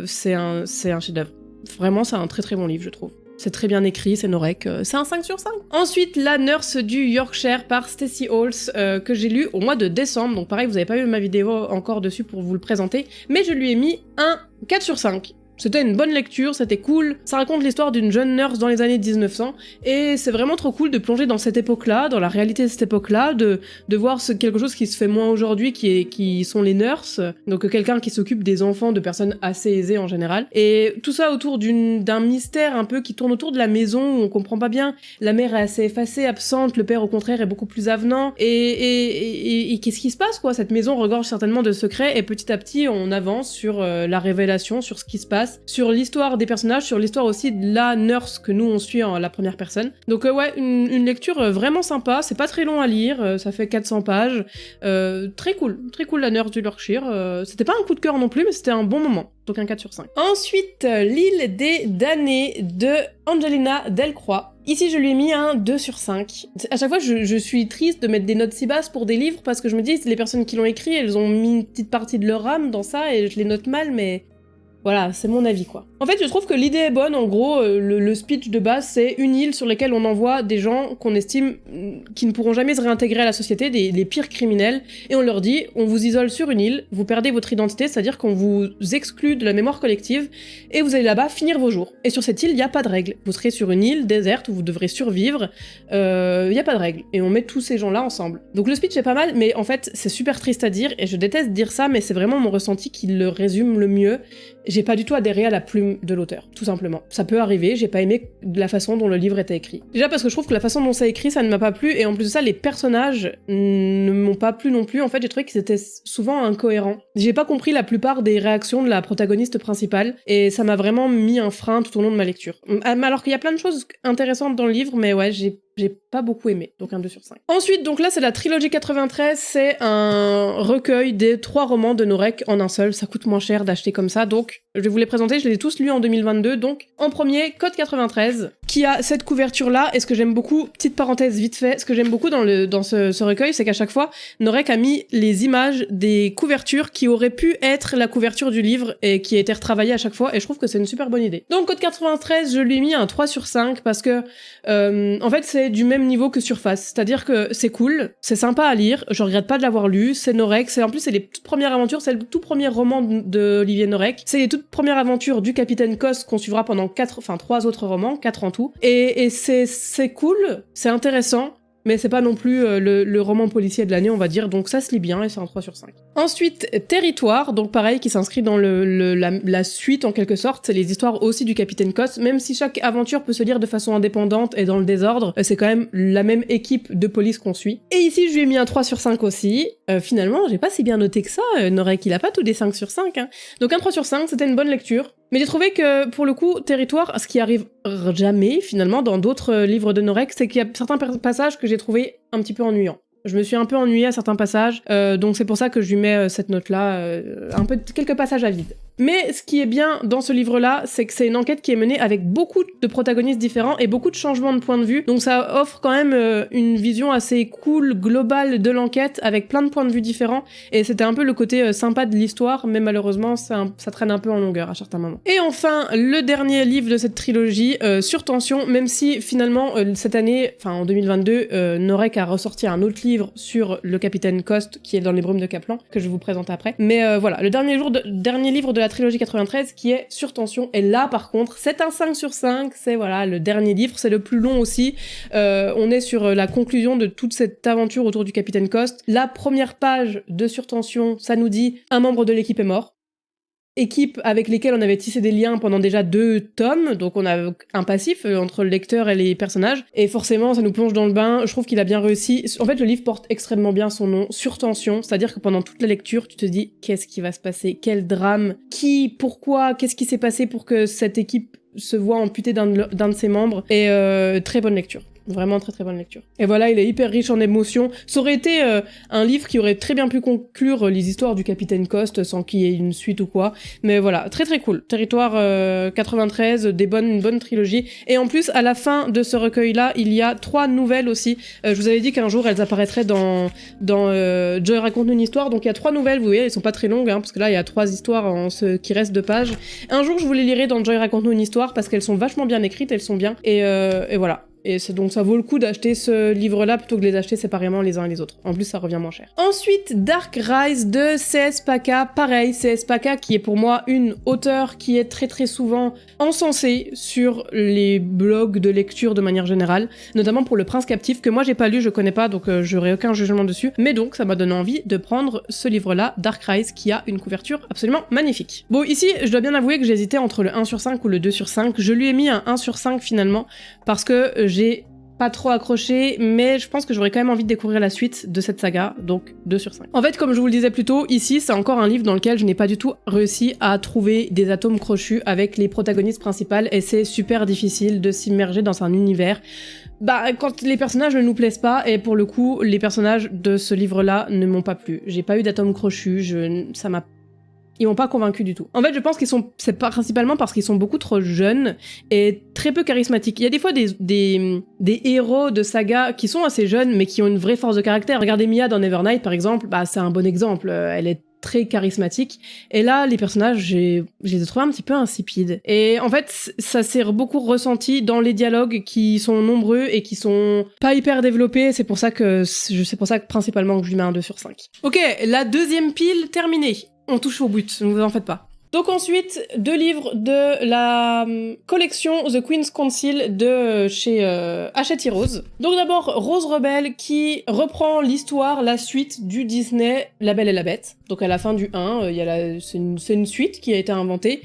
C'est un chef-d'œuvre. Vraiment, c'est un très très bon livre, je trouve. C'est très bien écrit, c'est Norek, c'est un 5 sur 5. Ensuite, La Nurse du Yorkshire par Stacey Halls, que j'ai lu au mois de décembre, donc pareil, vous n'avez pas eu ma vidéo encore dessus pour vous le présenter, mais je lui ai mis un 4 sur 5. C'était une bonne lecture, c'était cool, ça raconte l'histoire d'une jeune nurse dans les années 1900, et c'est vraiment trop cool de plonger dans cette époque-là, dans la réalité de cette époque-là, de voir quelque chose qui se fait moins aujourd'hui, qui sont les nurses, donc quelqu'un qui s'occupe des enfants de personnes assez aisées en général, et tout ça autour d'un mystère un peu qui tourne autour de la maison, où on comprend pas bien, la mère est assez effacée, absente, le père au contraire est beaucoup plus avenant, et qu'est-ce qui se passe quoi? Cette maison regorge certainement de secrets, et petit à petit on avance sur la révélation, sur ce qui se passe, sur l'histoire des personnages, sur l'histoire aussi de la nurse que nous on suit en la première personne. Donc ouais, une lecture vraiment sympa, c'est pas très long à lire, ça fait 400 pages, très cool La Nurse du Yorkshire, c'était pas un coup de cœur non plus, mais c'était un bon moment, donc un 4 sur 5. Ensuite, L'île des damnés de Angelina Delcroix. Ici, je lui ai mis un 2 sur 5. À chaque fois, je suis triste de mettre des notes si basses pour des livres, parce que je me dis, les personnes qui l'ont écrit, elles ont mis une petite partie de leur âme dans ça, et je les note mal, mais... Voilà, c'est mon avis, quoi. En fait, je trouve que l'idée est bonne, en gros, le speech de base, c'est une île sur laquelle on envoie des gens qu'on estime qui ne pourront jamais se réintégrer à la société, les pires criminels, et on leur dit, on vous isole sur une île, vous perdez votre identité, c'est-à-dire qu'on vous exclut de la mémoire collective, et vous allez là-bas finir vos jours. Et sur cette île, il n'y a pas de règles. Vous serez sur une île déserte où vous devrez survivre, il n'y a pas de règles. Et on met tous ces gens-là ensemble. Donc le speech est pas mal, mais en fait, c'est super triste à dire, et je déteste dire ça, mais c'est vraiment mon ressenti qui le résume le mieux. J'ai pas du tout adhéré à la plume de l'auteur, tout simplement. Ça peut arriver, j'ai pas aimé la façon dont le livre était écrit. Déjà parce que je trouve que la façon dont c'est écrit, ça ne m'a pas plu, et en plus de ça, les personnages ne m'ont pas plu non plus. En fait, j'ai trouvé qu'ils étaient souvent incohérents. J'ai pas compris la plupart des réactions de la protagoniste principale, et ça m'a vraiment mis un frein tout au long de ma lecture. Alors qu'il y a plein de choses intéressantes dans le livre, mais ouais, j'ai pas beaucoup aimé, donc un 2 sur 5. Ensuite, donc là, c'est la trilogie 93, c'est un recueil des 3 romans de Norek en un seul, ça coûte moins cher d'acheter comme ça, donc je vais vous les présenter, je les ai tous lus en 2022, donc en premier, Code 93, qui a cette couverture-là, et ce que j'aime beaucoup, petite parenthèse vite fait, ce que j'aime beaucoup dans ce recueil, c'est qu'à chaque fois, Norek a mis les images des couvertures qui auraient pu être la couverture du livre, et qui a été retravaillée à chaque fois, et je trouve que c'est une super bonne idée. Donc Code 93, je lui ai mis un 3 sur 5, parce que, en fait, c'est du même niveau que Surface, c'est-à-dire que c'est cool, c'est sympa à lire, je regrette pas de l'avoir lu, c'est Norek, en plus c'est les toutes premières aventures, c'est le tout premier roman de Olivier Norek, c'est les toutes premières aventures du Capitaine Coste qu'on suivra pendant 3 autres romans, 4 en tout, et c'est cool, c'est intéressant, mais c'est pas non plus le roman policier de l'année, on va dire, donc ça se lit bien et c'est un 3 sur 5. Ensuite, Territoire, donc pareil, qui s'inscrit dans la suite en quelque sorte, c'est les histoires aussi du Capitaine Coste, même si chaque aventure peut se lire de façon indépendante et dans le désordre, c'est quand même la même équipe de police qu'on suit. Et ici, je lui ai mis un 3 sur 5 aussi. Finalement, j'ai pas si bien noté que ça, Norek, il a pas tous des 5 sur 5, hein. Donc un 3 sur 5, c'était une bonne lecture. Mais j'ai trouvé que, pour le coup, Territoire, ce qui arrive jamais, finalement, dans d'autres livres de Norek, c'est qu'il y a certains passages que j'ai trouvé un petit peu ennuyants. Je me suis un peu ennuyée à certains passages, donc c'est pour ça que je lui mets cette note-là, quelques passages à vide. Mais ce qui est bien dans ce livre-là, c'est que c'est une enquête qui est menée avec beaucoup de protagonistes différents et beaucoup de changements de point de vue, donc ça offre quand même une vision assez cool, globale de l'enquête, avec plein de points de vue différents, et c'était un peu le côté sympa de l'histoire, mais malheureusement ça traîne un peu en longueur à certains moments. Et enfin, le dernier livre de cette trilogie, Sur Tension, même si finalement cette année, enfin en 2022, Norek a ressorti un autre livre sur le Capitaine Coste, qui est dans les Brumes de Kaplan, que je vais vous présenter après. Mais voilà, le dernier livre de la trilogie 93, qui est Sur Tension, et là par contre, c'est un 5 sur 5, c'est voilà, le dernier livre, c'est le plus long aussi. On est sur la conclusion de toute cette aventure autour du Capitaine Coste. La première page de Sur Tension, ça nous dit « Un membre de l'équipe est mort ». Équipe avec lesquelles on avait tissé des liens pendant déjà 2 tomes, donc on a un passif entre le lecteur et les personnages, et forcément ça nous plonge dans le bain. Je trouve qu'il a bien réussi. En fait, le livre porte extrêmement bien son nom, Sur Tension, c'est-à-dire que pendant toute la lecture, tu te dis qu'est-ce qui va se passer, quel drame, pourquoi, qu'est-ce qui s'est passé pour que cette équipe se voit amputée d'un de ses membres, et très bonne lecture. Vraiment très très bonne lecture. Et voilà, il est hyper riche en émotions. Ça aurait été un livre qui aurait très bien pu conclure les histoires du Capitaine Coste sans qu'il y ait une suite ou quoi. Mais voilà, très très cool. Territoire 93, une bonne trilogie. Et en plus, à la fin de ce recueil-là, il y a 3 nouvelles aussi. Je vous avais dit qu'un jour, elles apparaîtraient dans Joy raconte une histoire. Donc il y a 3 nouvelles, vous voyez, elles sont pas très longues, hein, parce que là, il y a 3 histoires en ce qui reste de pages. Un jour, je vous les lirai dans Joy raconte une histoire, parce qu'elles sont vachement bien écrites, elles sont bien. Et voilà. Et donc ça vaut le coup d'acheter ce livre-là plutôt que de les acheter séparément les uns et les autres. En plus, ça revient moins cher. Ensuite, Dark Rise de C.S. Paca. Pareil, C.S. Paca qui est pour moi une auteure qui est très très souvent encensée sur les blogs de lecture de manière générale, notamment pour Le Prince Captif, que moi j'ai pas lu, je connais pas, donc j'aurai aucun jugement dessus. Mais donc, ça m'a donné envie de prendre ce livre-là, Dark Rise, qui a une couverture absolument magnifique. Bon, ici, je dois bien avouer que j'hésitais entre le 1 sur 5 ou le 2 sur 5. Je lui ai mis un 1 sur 5 finalement, parce que j'ai pas trop accroché, mais je pense que j'aurais quand même envie de découvrir la suite de cette saga, donc 2 sur 5. En fait, comme je vous le disais plus tôt, ici, c'est encore un livre dans lequel je n'ai pas du tout réussi à trouver des atomes crochus avec les protagonistes principales, et c'est super difficile de s'immerger dans un univers quand les personnages ne nous plaisent pas, et pour le coup, les personnages de ce livre-là ne m'ont pas plu. J'ai pas eu d'atomes crochus, ils m'ont pas convaincu du tout. En fait, je pense c'est principalement parce qu'ils sont beaucoup trop jeunes et très peu charismatiques. Il y a des fois des héros de saga qui sont assez jeunes, mais qui ont une vraie force de caractère. Regardez Mia dans Nevernight, par exemple, c'est un bon exemple. Elle est très charismatique. Et là, les personnages, je les ai trouvés un petit peu insipides. Et en fait, ça s'est beaucoup ressenti dans les dialogues qui sont nombreux et qui sont pas hyper développés. C'est pour ça que principalement que je lui mets un 2 sur 5. Ok, la deuxième pile terminée. On touche au but, ne vous en faites pas. Donc ensuite, 2 livres de la collection The Queen's Council de chez Hachette Heroes. Donc d'abord, Rose Rebelle qui reprend l'histoire, la suite du Disney La Belle et la Bête. Donc à la fin du 1, c'est une suite qui a été inventée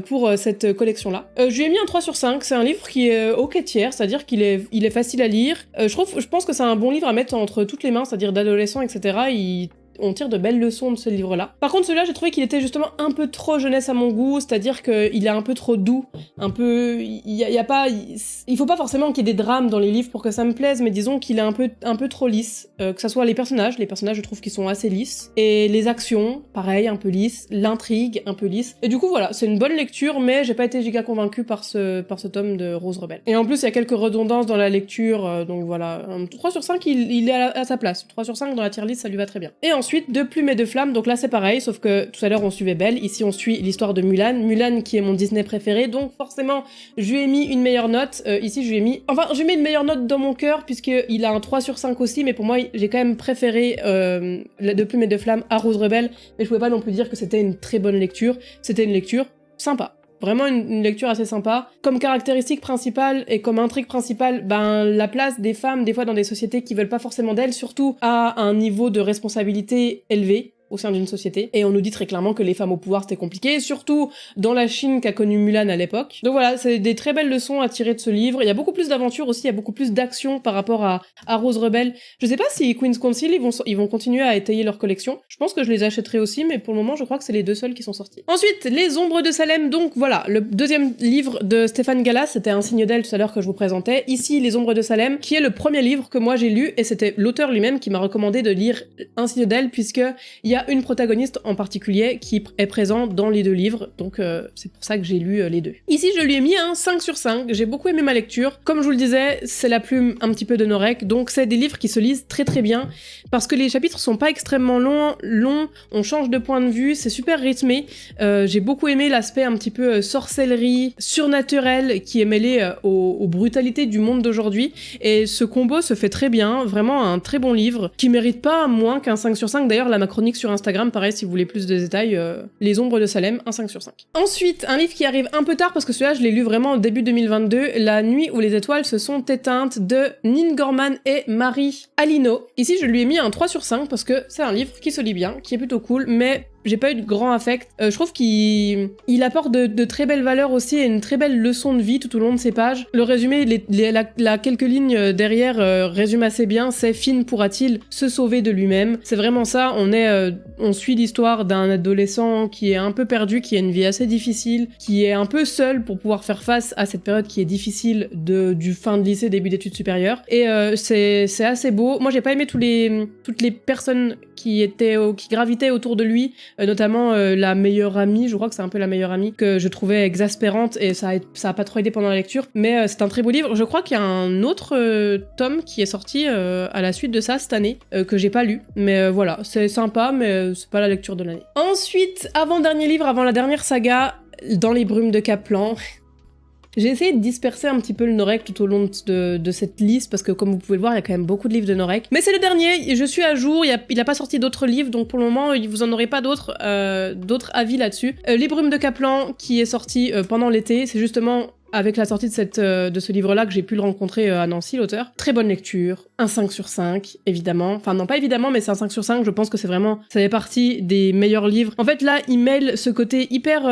pour cette collection-là. Je lui ai mis un 3 sur 5, c'est un livre qui est ok tiers, c'est-à-dire qu'il est facile à lire. Je pense que c'est un bon livre à mettre entre toutes les mains, c'est-à-dire d'adolescents, etc. on tire de belles leçons de ce livre-là. Par contre, celui-là, j'ai trouvé qu'il était justement un peu trop jeunesse à mon goût, c'est-à-dire qu'il est un peu trop doux, un peu... Il faut pas forcément qu'il y ait des drames dans les livres pour que ça me plaise, mais disons qu'il est un peu trop lisse. Que ça soit les personnages, je trouve qu'ils sont assez lisses, et les actions, pareil, un peu lisses, l'intrigue, un peu lisse. Et du coup, voilà, c'est une bonne lecture, mais j'ai pas été giga convaincue par ce tome de Rose Rebelle. Et en plus, il y a quelques redondances dans la lecture, donc voilà, un 3 sur 5, il est à sa place. 3 sur 5 dans la tier list, ça lui va très bien. Et ensuite, De plumes et de flammes, donc là c'est pareil, sauf que tout à l'heure on suivait Belle, ici on suit l'histoire de Mulan. Mulan qui est mon Disney préféré, donc forcément, je lui ai mis une meilleure note. Ici, je lui ai mis... Enfin, je lui ai mis une meilleure note dans mon cœur, puisqu'il a un 3 sur 5 aussi, mais pour moi, j'ai quand même préféré De plumes et de flammes à Rose Rebelle, mais je pouvais pas non plus dire que c'était une très bonne lecture. C'était une lecture sympa. Vraiment une lecture assez sympa. Comme caractéristique principale et comme intrigue principale, ben la place des femmes, des fois dans des sociétés qui veulent pas forcément d'elles, surtout à un niveau de responsabilité élevé au sein d'une société. Et on nous dit très clairement que les femmes au pouvoir c'était compliqué, surtout dans la Chine qu'a connue Mulan à l'époque. Donc voilà, c'est des très belles leçons à tirer de ce livre. Il y a beaucoup plus d'aventures aussi, il y a beaucoup plus d'action par rapport à Rose Rebelle. Je sais pas si Queen's Council ils vont continuer à étayer leur collection. Je pense que je les achèterai aussi, mais pour le moment je crois que c'est les deux seuls qui sont sortis. Ensuite, Les Ombres de Salem, donc voilà, le deuxième livre de Stéphane Gallas, c'était Un signe d'elle tout à l'heure que je vous présentais. Ici, Les Ombres de Salem, qui est le premier livre que moi j'ai lu, et c'était l'auteur lui-même qui m'a recommandé de lire Un signe d'elle, puisque il y a une protagoniste en particulier qui est présente dans les deux livres, donc c'est pour ça que j'ai lu les deux. Ici, je lui ai mis un 5 sur 5, j'ai beaucoup aimé ma lecture. Comme je vous le disais, c'est la plume un petit peu de Norek, donc c'est des livres qui se lisent très très bien, parce que les chapitres sont pas extrêmement longs, on change de point de vue, c'est super rythmé. J'ai beaucoup aimé l'aspect un petit peu sorcellerie, surnaturel, qui est mêlé aux brutalités du monde d'aujourd'hui, et ce combo se fait très bien, vraiment un très bon livre, qui mérite pas moins qu'un 5 sur 5. D'ailleurs, ma chronique sur Instagram, pareil, si vous voulez plus de détails, Les Ombres de Salem, un 5 sur 5. Ensuite, un livre qui arrive un peu tard, parce que celui-là, je l'ai lu vraiment au début 2022, La nuit où les étoiles se sont éteintes, de Nin Gorman et Marie Alino. Ici, je lui ai mis un 3 sur 5, parce que c'est un livre qui se lit bien, qui est plutôt cool, mais j'ai pas eu de grand affect. Je trouve qu'il apporte de très belles valeurs aussi et une très belle leçon de vie tout au long de ses pages. Le résumé, la quelques lignes derrière résume assez bien, c'est Finn pourra-t-il se sauver de lui-même. C'est vraiment ça, on suit l'histoire d'un adolescent qui est un peu perdu, qui a une vie assez difficile, qui est un peu seul pour pouvoir faire face à cette période qui est difficile du fin de lycée, début d'études supérieures. Et c'est assez beau. Moi j'ai pas aimé toutes les personnes qui gravitaient autour de lui, notamment la meilleure amie, je crois que c'est un peu la meilleure amie, que je trouvais exaspérante, et ça a pas trop aidé pendant la lecture, mais c'est un très beau livre. Je crois qu'il y a un autre tome qui est sorti à la suite de ça cette année, que j'ai pas lu, mais voilà, c'est sympa, mais c'est pas la lecture de l'année. Ensuite, avant-dernier livre, avant la dernière saga, Dans les brumes de Kaplan. J'ai essayé de disperser un petit peu le Norek tout au long de cette liste, parce que comme vous pouvez le voir, il y a quand même beaucoup de livres de Norek. Mais c'est le dernier, je suis à jour, il a pas sorti d'autres livres, donc pour le moment, vous en aurez pas d'autres avis là-dessus. Les Brumes de Kaplan, qui est sorti pendant l'été, c'est justement avec la sortie de ce livre-là que j'ai pu le rencontrer à Nancy, l'auteur. Très bonne lecture, un 5 sur 5, évidemment. Enfin non, pas évidemment, mais c'est un 5 sur 5, je pense que ça fait partie des meilleurs livres. En fait, là, il mêle ce côté hyper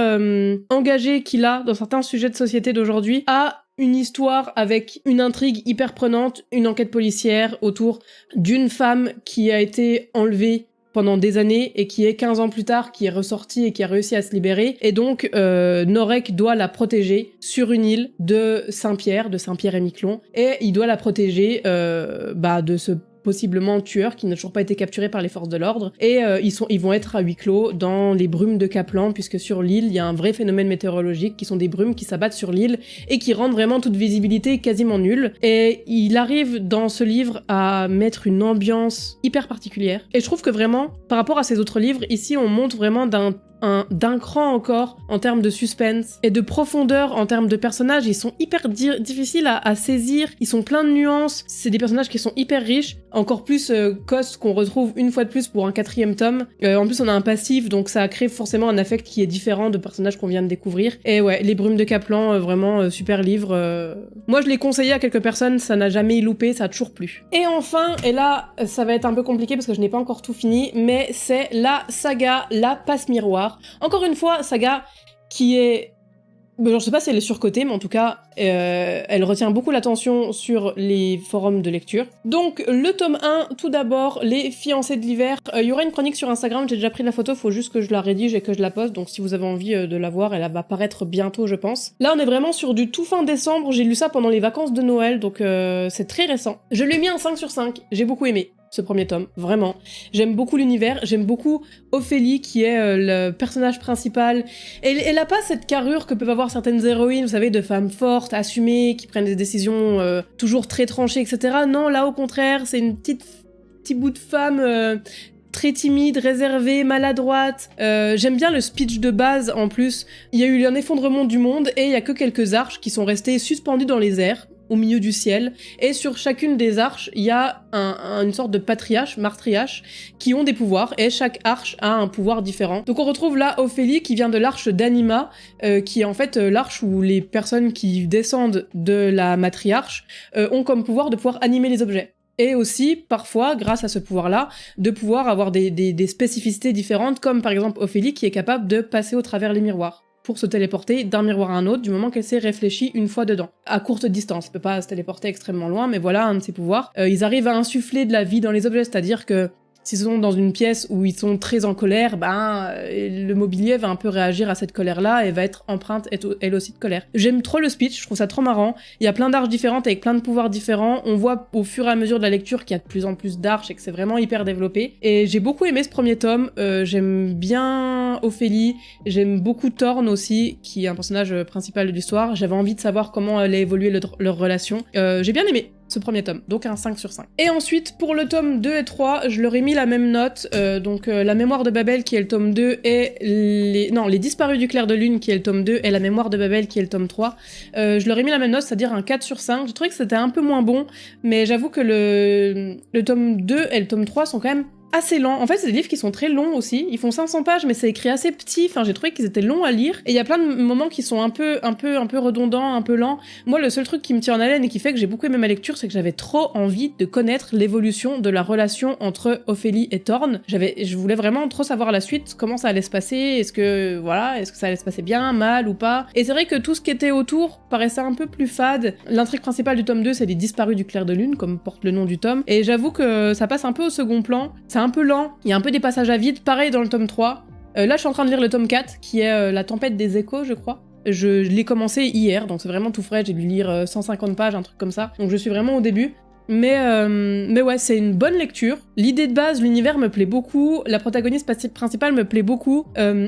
engagé qu'il a dans certains sujets de société d'aujourd'hui à une histoire avec une intrigue hyper prenante, une enquête policière autour d'une femme qui a été enlevée pendant des années et qui est 15 ans plus tard, qui est ressortie et qui a réussi à se libérer. Et donc, Norek doit la protéger sur une île de Saint-Pierre et Miquelon. Et il doit la protéger de ce possiblement tueur qui n'a toujours pas été capturé par les forces de l'ordre, et ils vont être à huis clos dans les brumes de Kaplan, puisque sur l'île il y a un vrai phénomène météorologique qui sont des brumes qui s'abattent sur l'île et qui rendent vraiment toute visibilité quasiment nulle. Et il arrive dans ce livre à mettre une ambiance hyper particulière, et je trouve que vraiment par rapport à ses autres livres, ici on monte vraiment d'un cran encore en termes de suspense et de profondeur en termes de personnages. Ils sont hyper difficiles à saisir, ils sont pleins de nuances, c'est des personnages qui sont hyper riches, encore plus Cost qu'on retrouve une fois de plus pour un 4e tome. En plus on a un passif, donc ça crée forcément un affect qui est différent de personnages qu'on vient de découvrir. Et ouais, Les Brumes de Kaplan, vraiment super livre. Moi je l'ai conseillé à quelques personnes, ça n'a jamais loupé, ça a toujours plu. Et enfin, et là ça va être un peu compliqué parce que je n'ai pas encore tout fini, mais c'est la saga La Passe Miroir. Encore une fois, saga qui est je sais pas si elle est surcotée, mais en tout cas, elle retient beaucoup l'attention sur les forums de lecture. Donc, le tome 1, tout d'abord, Les fiancés de l'hiver. Il y aura une chronique sur Instagram, j'ai déjà pris la photo, faut juste que je la rédige et que je la poste, donc si vous avez envie de la voir, elle va paraître bientôt, je pense. Là, on est vraiment sur du tout fin décembre, j'ai lu ça pendant les vacances de Noël, donc c'est très récent. Je lui ai mis un 5 sur 5, j'ai beaucoup aimé ce premier tome, vraiment. J'aime beaucoup l'univers, j'aime beaucoup Ophélie, qui est le personnage principal. Elle a pas cette carrure que peuvent avoir certaines héroïnes, vous savez, de femmes fortes, assumées, qui prennent des décisions toujours très tranchées, etc. Non, là, au contraire, c'est une petit bout de femme très timide, réservée, maladroite. J'aime bien le speech de base, en plus. Il y a eu un effondrement du monde, et il y a que quelques arches qui sont restées suspendues dans les airs, au milieu du ciel, et sur chacune des arches, il y a une sorte de patriarche, matriarche, qui ont des pouvoirs, et chaque arche a un pouvoir différent. Donc on retrouve là Ophélie qui vient de l'arche d'Anima, qui est en fait l'arche où les personnes qui descendent de la matriarche ont comme pouvoir de pouvoir animer les objets. Et aussi, parfois, grâce à ce pouvoir-là, de pouvoir avoir des spécificités différentes, comme par exemple Ophélie qui est capable de passer au travers les miroirs pour se téléporter d'un miroir à un autre du moment qu'elle s'est réfléchie une fois dedans. À courte distance, elle peut pas se téléporter extrêmement loin, mais voilà un de ses pouvoirs. Ils arrivent à insuffler de la vie dans les objets, c'est-à-dire que s'ils sont dans une pièce où ils sont très en colère, le mobilier va un peu réagir à cette colère-là et va être empreinte elle aussi de colère. J'aime trop le speech, je trouve ça trop marrant. Il y a plein d'arches différentes avec plein de pouvoirs différents. On voit au fur et à mesure de la lecture qu'il y a de plus en plus d'arches et que c'est vraiment hyper développé. Et j'ai beaucoup aimé ce premier tome. J'aime bien Ophélie, j'aime beaucoup Thorne aussi, qui est un personnage principal de l'histoire. J'avais envie de savoir comment allait évoluer leur relation. J'ai bien aimé ce premier tome, donc un 5 sur 5. Et ensuite, pour le tome 2 et 3, je leur ai mis la même note, La mémoire de Babel qui est le tome 2 et Les disparus du clair de lune qui est le tome 2 et La mémoire de Babel qui est le tome 3. Je leur ai mis la même note, c'est-à-dire un 4 sur 5. J'ai trouvé que c'était un peu moins bon, mais j'avoue que le tome 2 et le tome 3 sont quand même assez lents. En fait, c'est des livres qui sont très longs aussi. Ils font 500 pages, mais c'est écrit assez petit. Enfin, j'ai trouvé qu'ils étaient longs à lire. Et il y a plein de moments qui sont un peu redondants, un peu lents. Moi, le seul truc qui me tient en haleine et qui fait que j'ai beaucoup aimé ma lecture, c'est que j'avais trop envie de connaître l'évolution de la relation entre Ophélie et Thorne. Je voulais vraiment trop savoir la suite, comment ça allait se passer, est-ce que ça allait se passer bien, mal ou pas. Et c'est vrai que tout ce qui était autour paraissait un peu plus fade. L'intrigue principale du tome 2, c'est les disparus du clair de lune, comme porte le nom du tome. Et j'avoue que ça passe un peu au second plan. C'est un peu lent, il y a un peu des passages à vide, pareil dans le tome 3. Là, je suis en train de lire le tome 4, qui est La tempête des échos, je crois. Je l'ai commencé hier, donc c'est vraiment tout frais, j'ai dû lire 150 pages, un truc comme ça. Donc je suis vraiment au début. Mais ouais, c'est une bonne lecture. L'idée de base, l'univers me plaît beaucoup, la protagoniste principale me plaît beaucoup.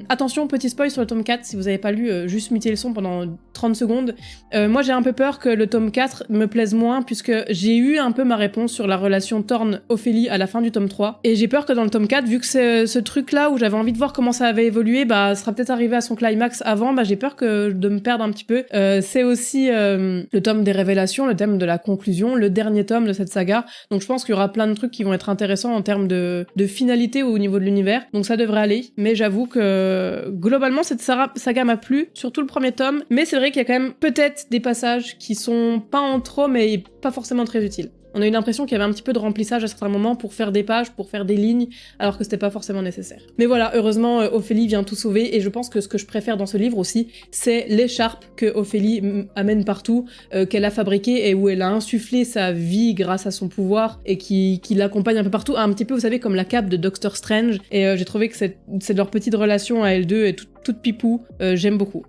Attention, petit spoil sur le tome 4, si vous avez pas lu, juste mutez le son pendant 30 secondes. Moi, j'ai un peu peur que le tome 4 me plaise moins, puisque j'ai eu un peu ma réponse sur la relation Thorne-Ophélie à la fin du tome 3. Et j'ai peur que dans le tome 4, vu que c'est ce truc-là où j'avais envie de voir comment ça avait évolué, sera peut-être arrivé à son climax avant, j'ai peur de me perdre un petit peu. C'est aussi le tome des révélations, le thème de la conclusion, le dernier tome de cette saga, donc je pense qu'il y aura plein de trucs qui vont être intéressants en termes de finalité au niveau de l'univers, donc ça devrait aller, mais j'avoue que globalement cette saga m'a plu, surtout le premier tome, mais c'est vrai qu'il y a quand même peut-être des passages qui sont pas en trop, mais pas forcément très utiles. On a eu l'impression qu'il y avait un petit peu de remplissage à certains moments pour faire des pages, pour faire des lignes, alors que c'était pas forcément nécessaire. Mais voilà, heureusement, Ophélie vient tout sauver, et je pense que ce que je préfère dans ce livre aussi, c'est l'écharpe que Ophélie amène partout, qu'elle a fabriquée, et où elle a insufflé sa vie grâce à son pouvoir, et qui l'accompagne un peu partout, un petit peu, vous savez, comme la cape de Doctor Strange, et j'ai trouvé que c'est leur petite relation à elles deux, et toute pipou, j'aime beaucoup.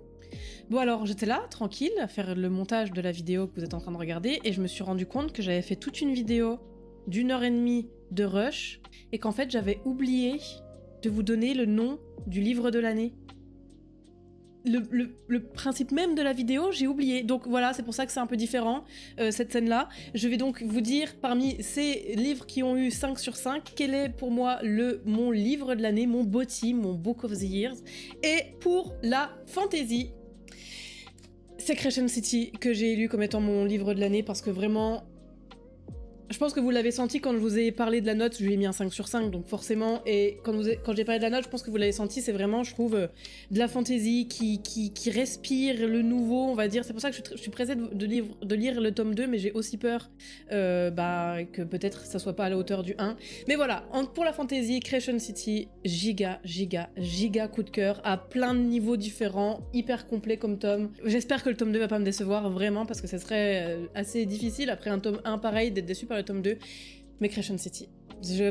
Bon alors, j'étais là, tranquille, à faire le montage de la vidéo que vous êtes en train de regarder, et je me suis rendu compte que j'avais fait toute une vidéo d'1h30 de rush, et qu'en fait j'avais oublié de vous donner le nom du livre de l'année. Le principe même de la vidéo, j'ai oublié. Donc voilà, c'est pour ça que c'est un peu différent, cette scène-là. Je vais donc vous dire, parmi ces livres qui ont eu 5 sur 5, quel est pour moi mon livre de l'année, mon BOTY, mon Book of the Years. Et pour la fantasy, c'est Crescent City que j'ai élu comme étant mon livre de l'année, parce que vraiment, Je pense que vous l'avez senti quand je vous ai parlé de la note, je lui ai mis un 5 sur 5, donc forcément, et quand j'ai parlé de la note, je pense que vous l'avez senti, c'est vraiment, je trouve, de la fantaisie qui respire le nouveau, on va dire. C'est pour ça que je suis pressée de lire le tome 2, mais j'ai aussi peur que peut-être ça soit pas à la hauteur du 1. Mais voilà, pour la fantaisie, Creation City, giga coup de cœur, à plein de niveaux différents, hyper complet comme tome. J'espère que le tome 2 va pas me décevoir, vraiment, parce que ça serait assez difficile, après un tome 1 pareil, d'être déçu par le tome 2, mais Creation City.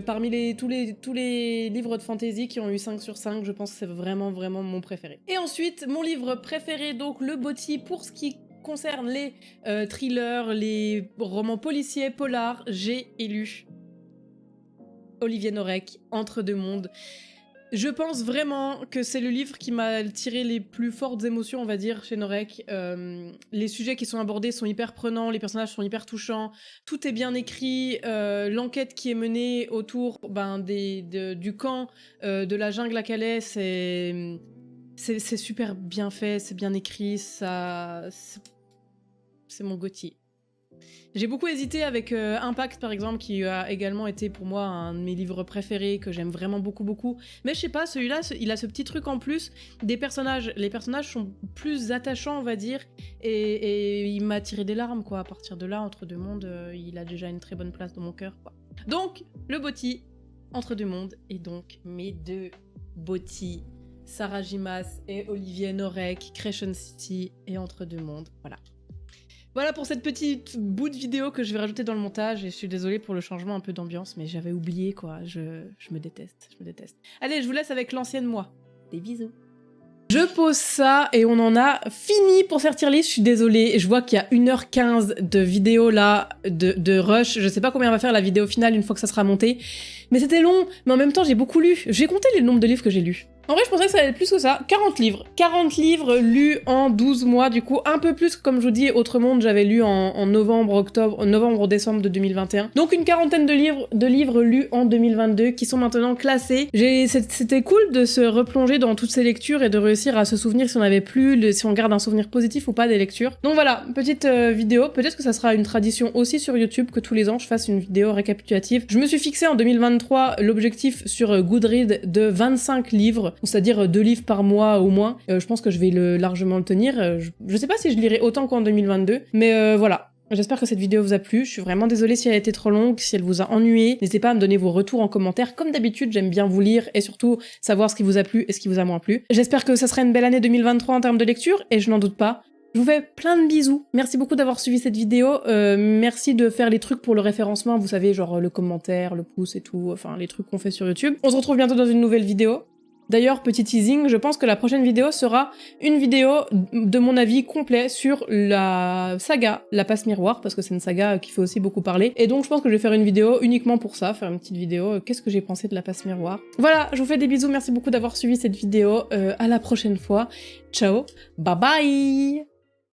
Parmi tous les livres de fantasy qui ont eu 5 sur 5, je pense que c'est vraiment mon préféré. Et ensuite, mon livre préféré, donc le Boti, pour ce qui concerne les thrillers, les romans policiers, polars, j'ai élu Olivier Norek, Entre deux mondes. Je pense vraiment que c'est le livre qui m'a tiré les plus fortes émotions, on va dire, chez Norek. Les sujets qui sont abordés sont hyper prenants, les personnages sont hyper touchants, tout est bien écrit, l'enquête qui est menée autour du camp de la jungle à Calais, c'est super bien fait, c'est bien écrit, c'est mon Gotti. J'ai beaucoup hésité avec Impact par exemple, qui a également été pour moi un de mes livres préférés, que j'aime vraiment beaucoup. Mais je sais pas, celui-là, il a ce petit truc en plus, les personnages sont plus attachants on va dire, et il m'a tiré des larmes quoi. À partir de là, Entre deux mondes, il a déjà une très bonne place dans mon cœur quoi. Donc, le Boti, Entre deux mondes, et donc mes deux Boti, Sarah Gimas et Olivier Norek, Creation City et Entre deux mondes, voilà. Voilà pour cette petite bout de vidéo que je vais rajouter dans le montage, et je suis désolée pour le changement un peu d'ambiance, mais j'avais oublié quoi, je me déteste. Allez, je vous laisse avec l'ancienne moi. Des bisous. Je pose ça et on en a fini pour cette tier list, je suis désolée, je vois qu'il y a 1h15 de vidéo là, de rush, je sais pas combien on va faire la vidéo finale une fois que ça sera monté, mais c'était long, mais en même temps j'ai beaucoup lu, j'ai compté le nombre de livres que j'ai lus. En vrai, je pensais que ça allait être plus que ça. 40 livres. 40 livres lus en 12 mois, du coup. Un peu plus, comme je vous dis, Autre Monde, j'avais lu en novembre-décembre de 2021. Donc une quarantaine de livres lus en 2022 qui sont maintenant classés. C'était cool de se replonger dans toutes ces lectures et de réussir à se souvenir si on avait plus, si on garde un souvenir positif ou pas des lectures. Donc voilà, petite vidéo. Peut-être que ça sera une tradition aussi sur YouTube, que tous les ans je fasse une vidéo récapitulative. Je me suis fixé en 2023 l'objectif sur Goodreads de 25 livres. C'est-à-dire 2 livres par mois au moins. Je pense que je vais largement le tenir. Je sais pas si je lirai autant qu'en 2022, mais voilà. J'espère que cette vidéo vous a plu. Je suis vraiment désolée si elle a été trop longue, si elle vous a ennuyé. N'hésitez pas à me donner vos retours en commentaire. Comme d'habitude, j'aime bien vous lire et surtout savoir ce qui vous a plu et ce qui vous a moins plu. J'espère que ça sera une belle année 2023 en termes de lecture, et je n'en doute pas. Je vous fais plein de bisous. Merci beaucoup d'avoir suivi cette vidéo. Merci de faire les trucs pour le référencement. Vous savez, genre le commentaire, le pouce et tout. Enfin, les trucs qu'on fait sur YouTube. On se retrouve bientôt dans une nouvelle vidéo. D'ailleurs, petit teasing, je pense que la prochaine vidéo sera une vidéo de mon avis complet sur la saga La Passe Miroir, parce que c'est une saga qui fait aussi beaucoup parler. Et donc je pense que je vais faire une vidéo uniquement pour ça, faire une petite vidéo, qu'est-ce que j'ai pensé de La Passe Miroir. Voilà, je vous fais des bisous, merci beaucoup d'avoir suivi cette vidéo, à la prochaine fois. Ciao, bye bye.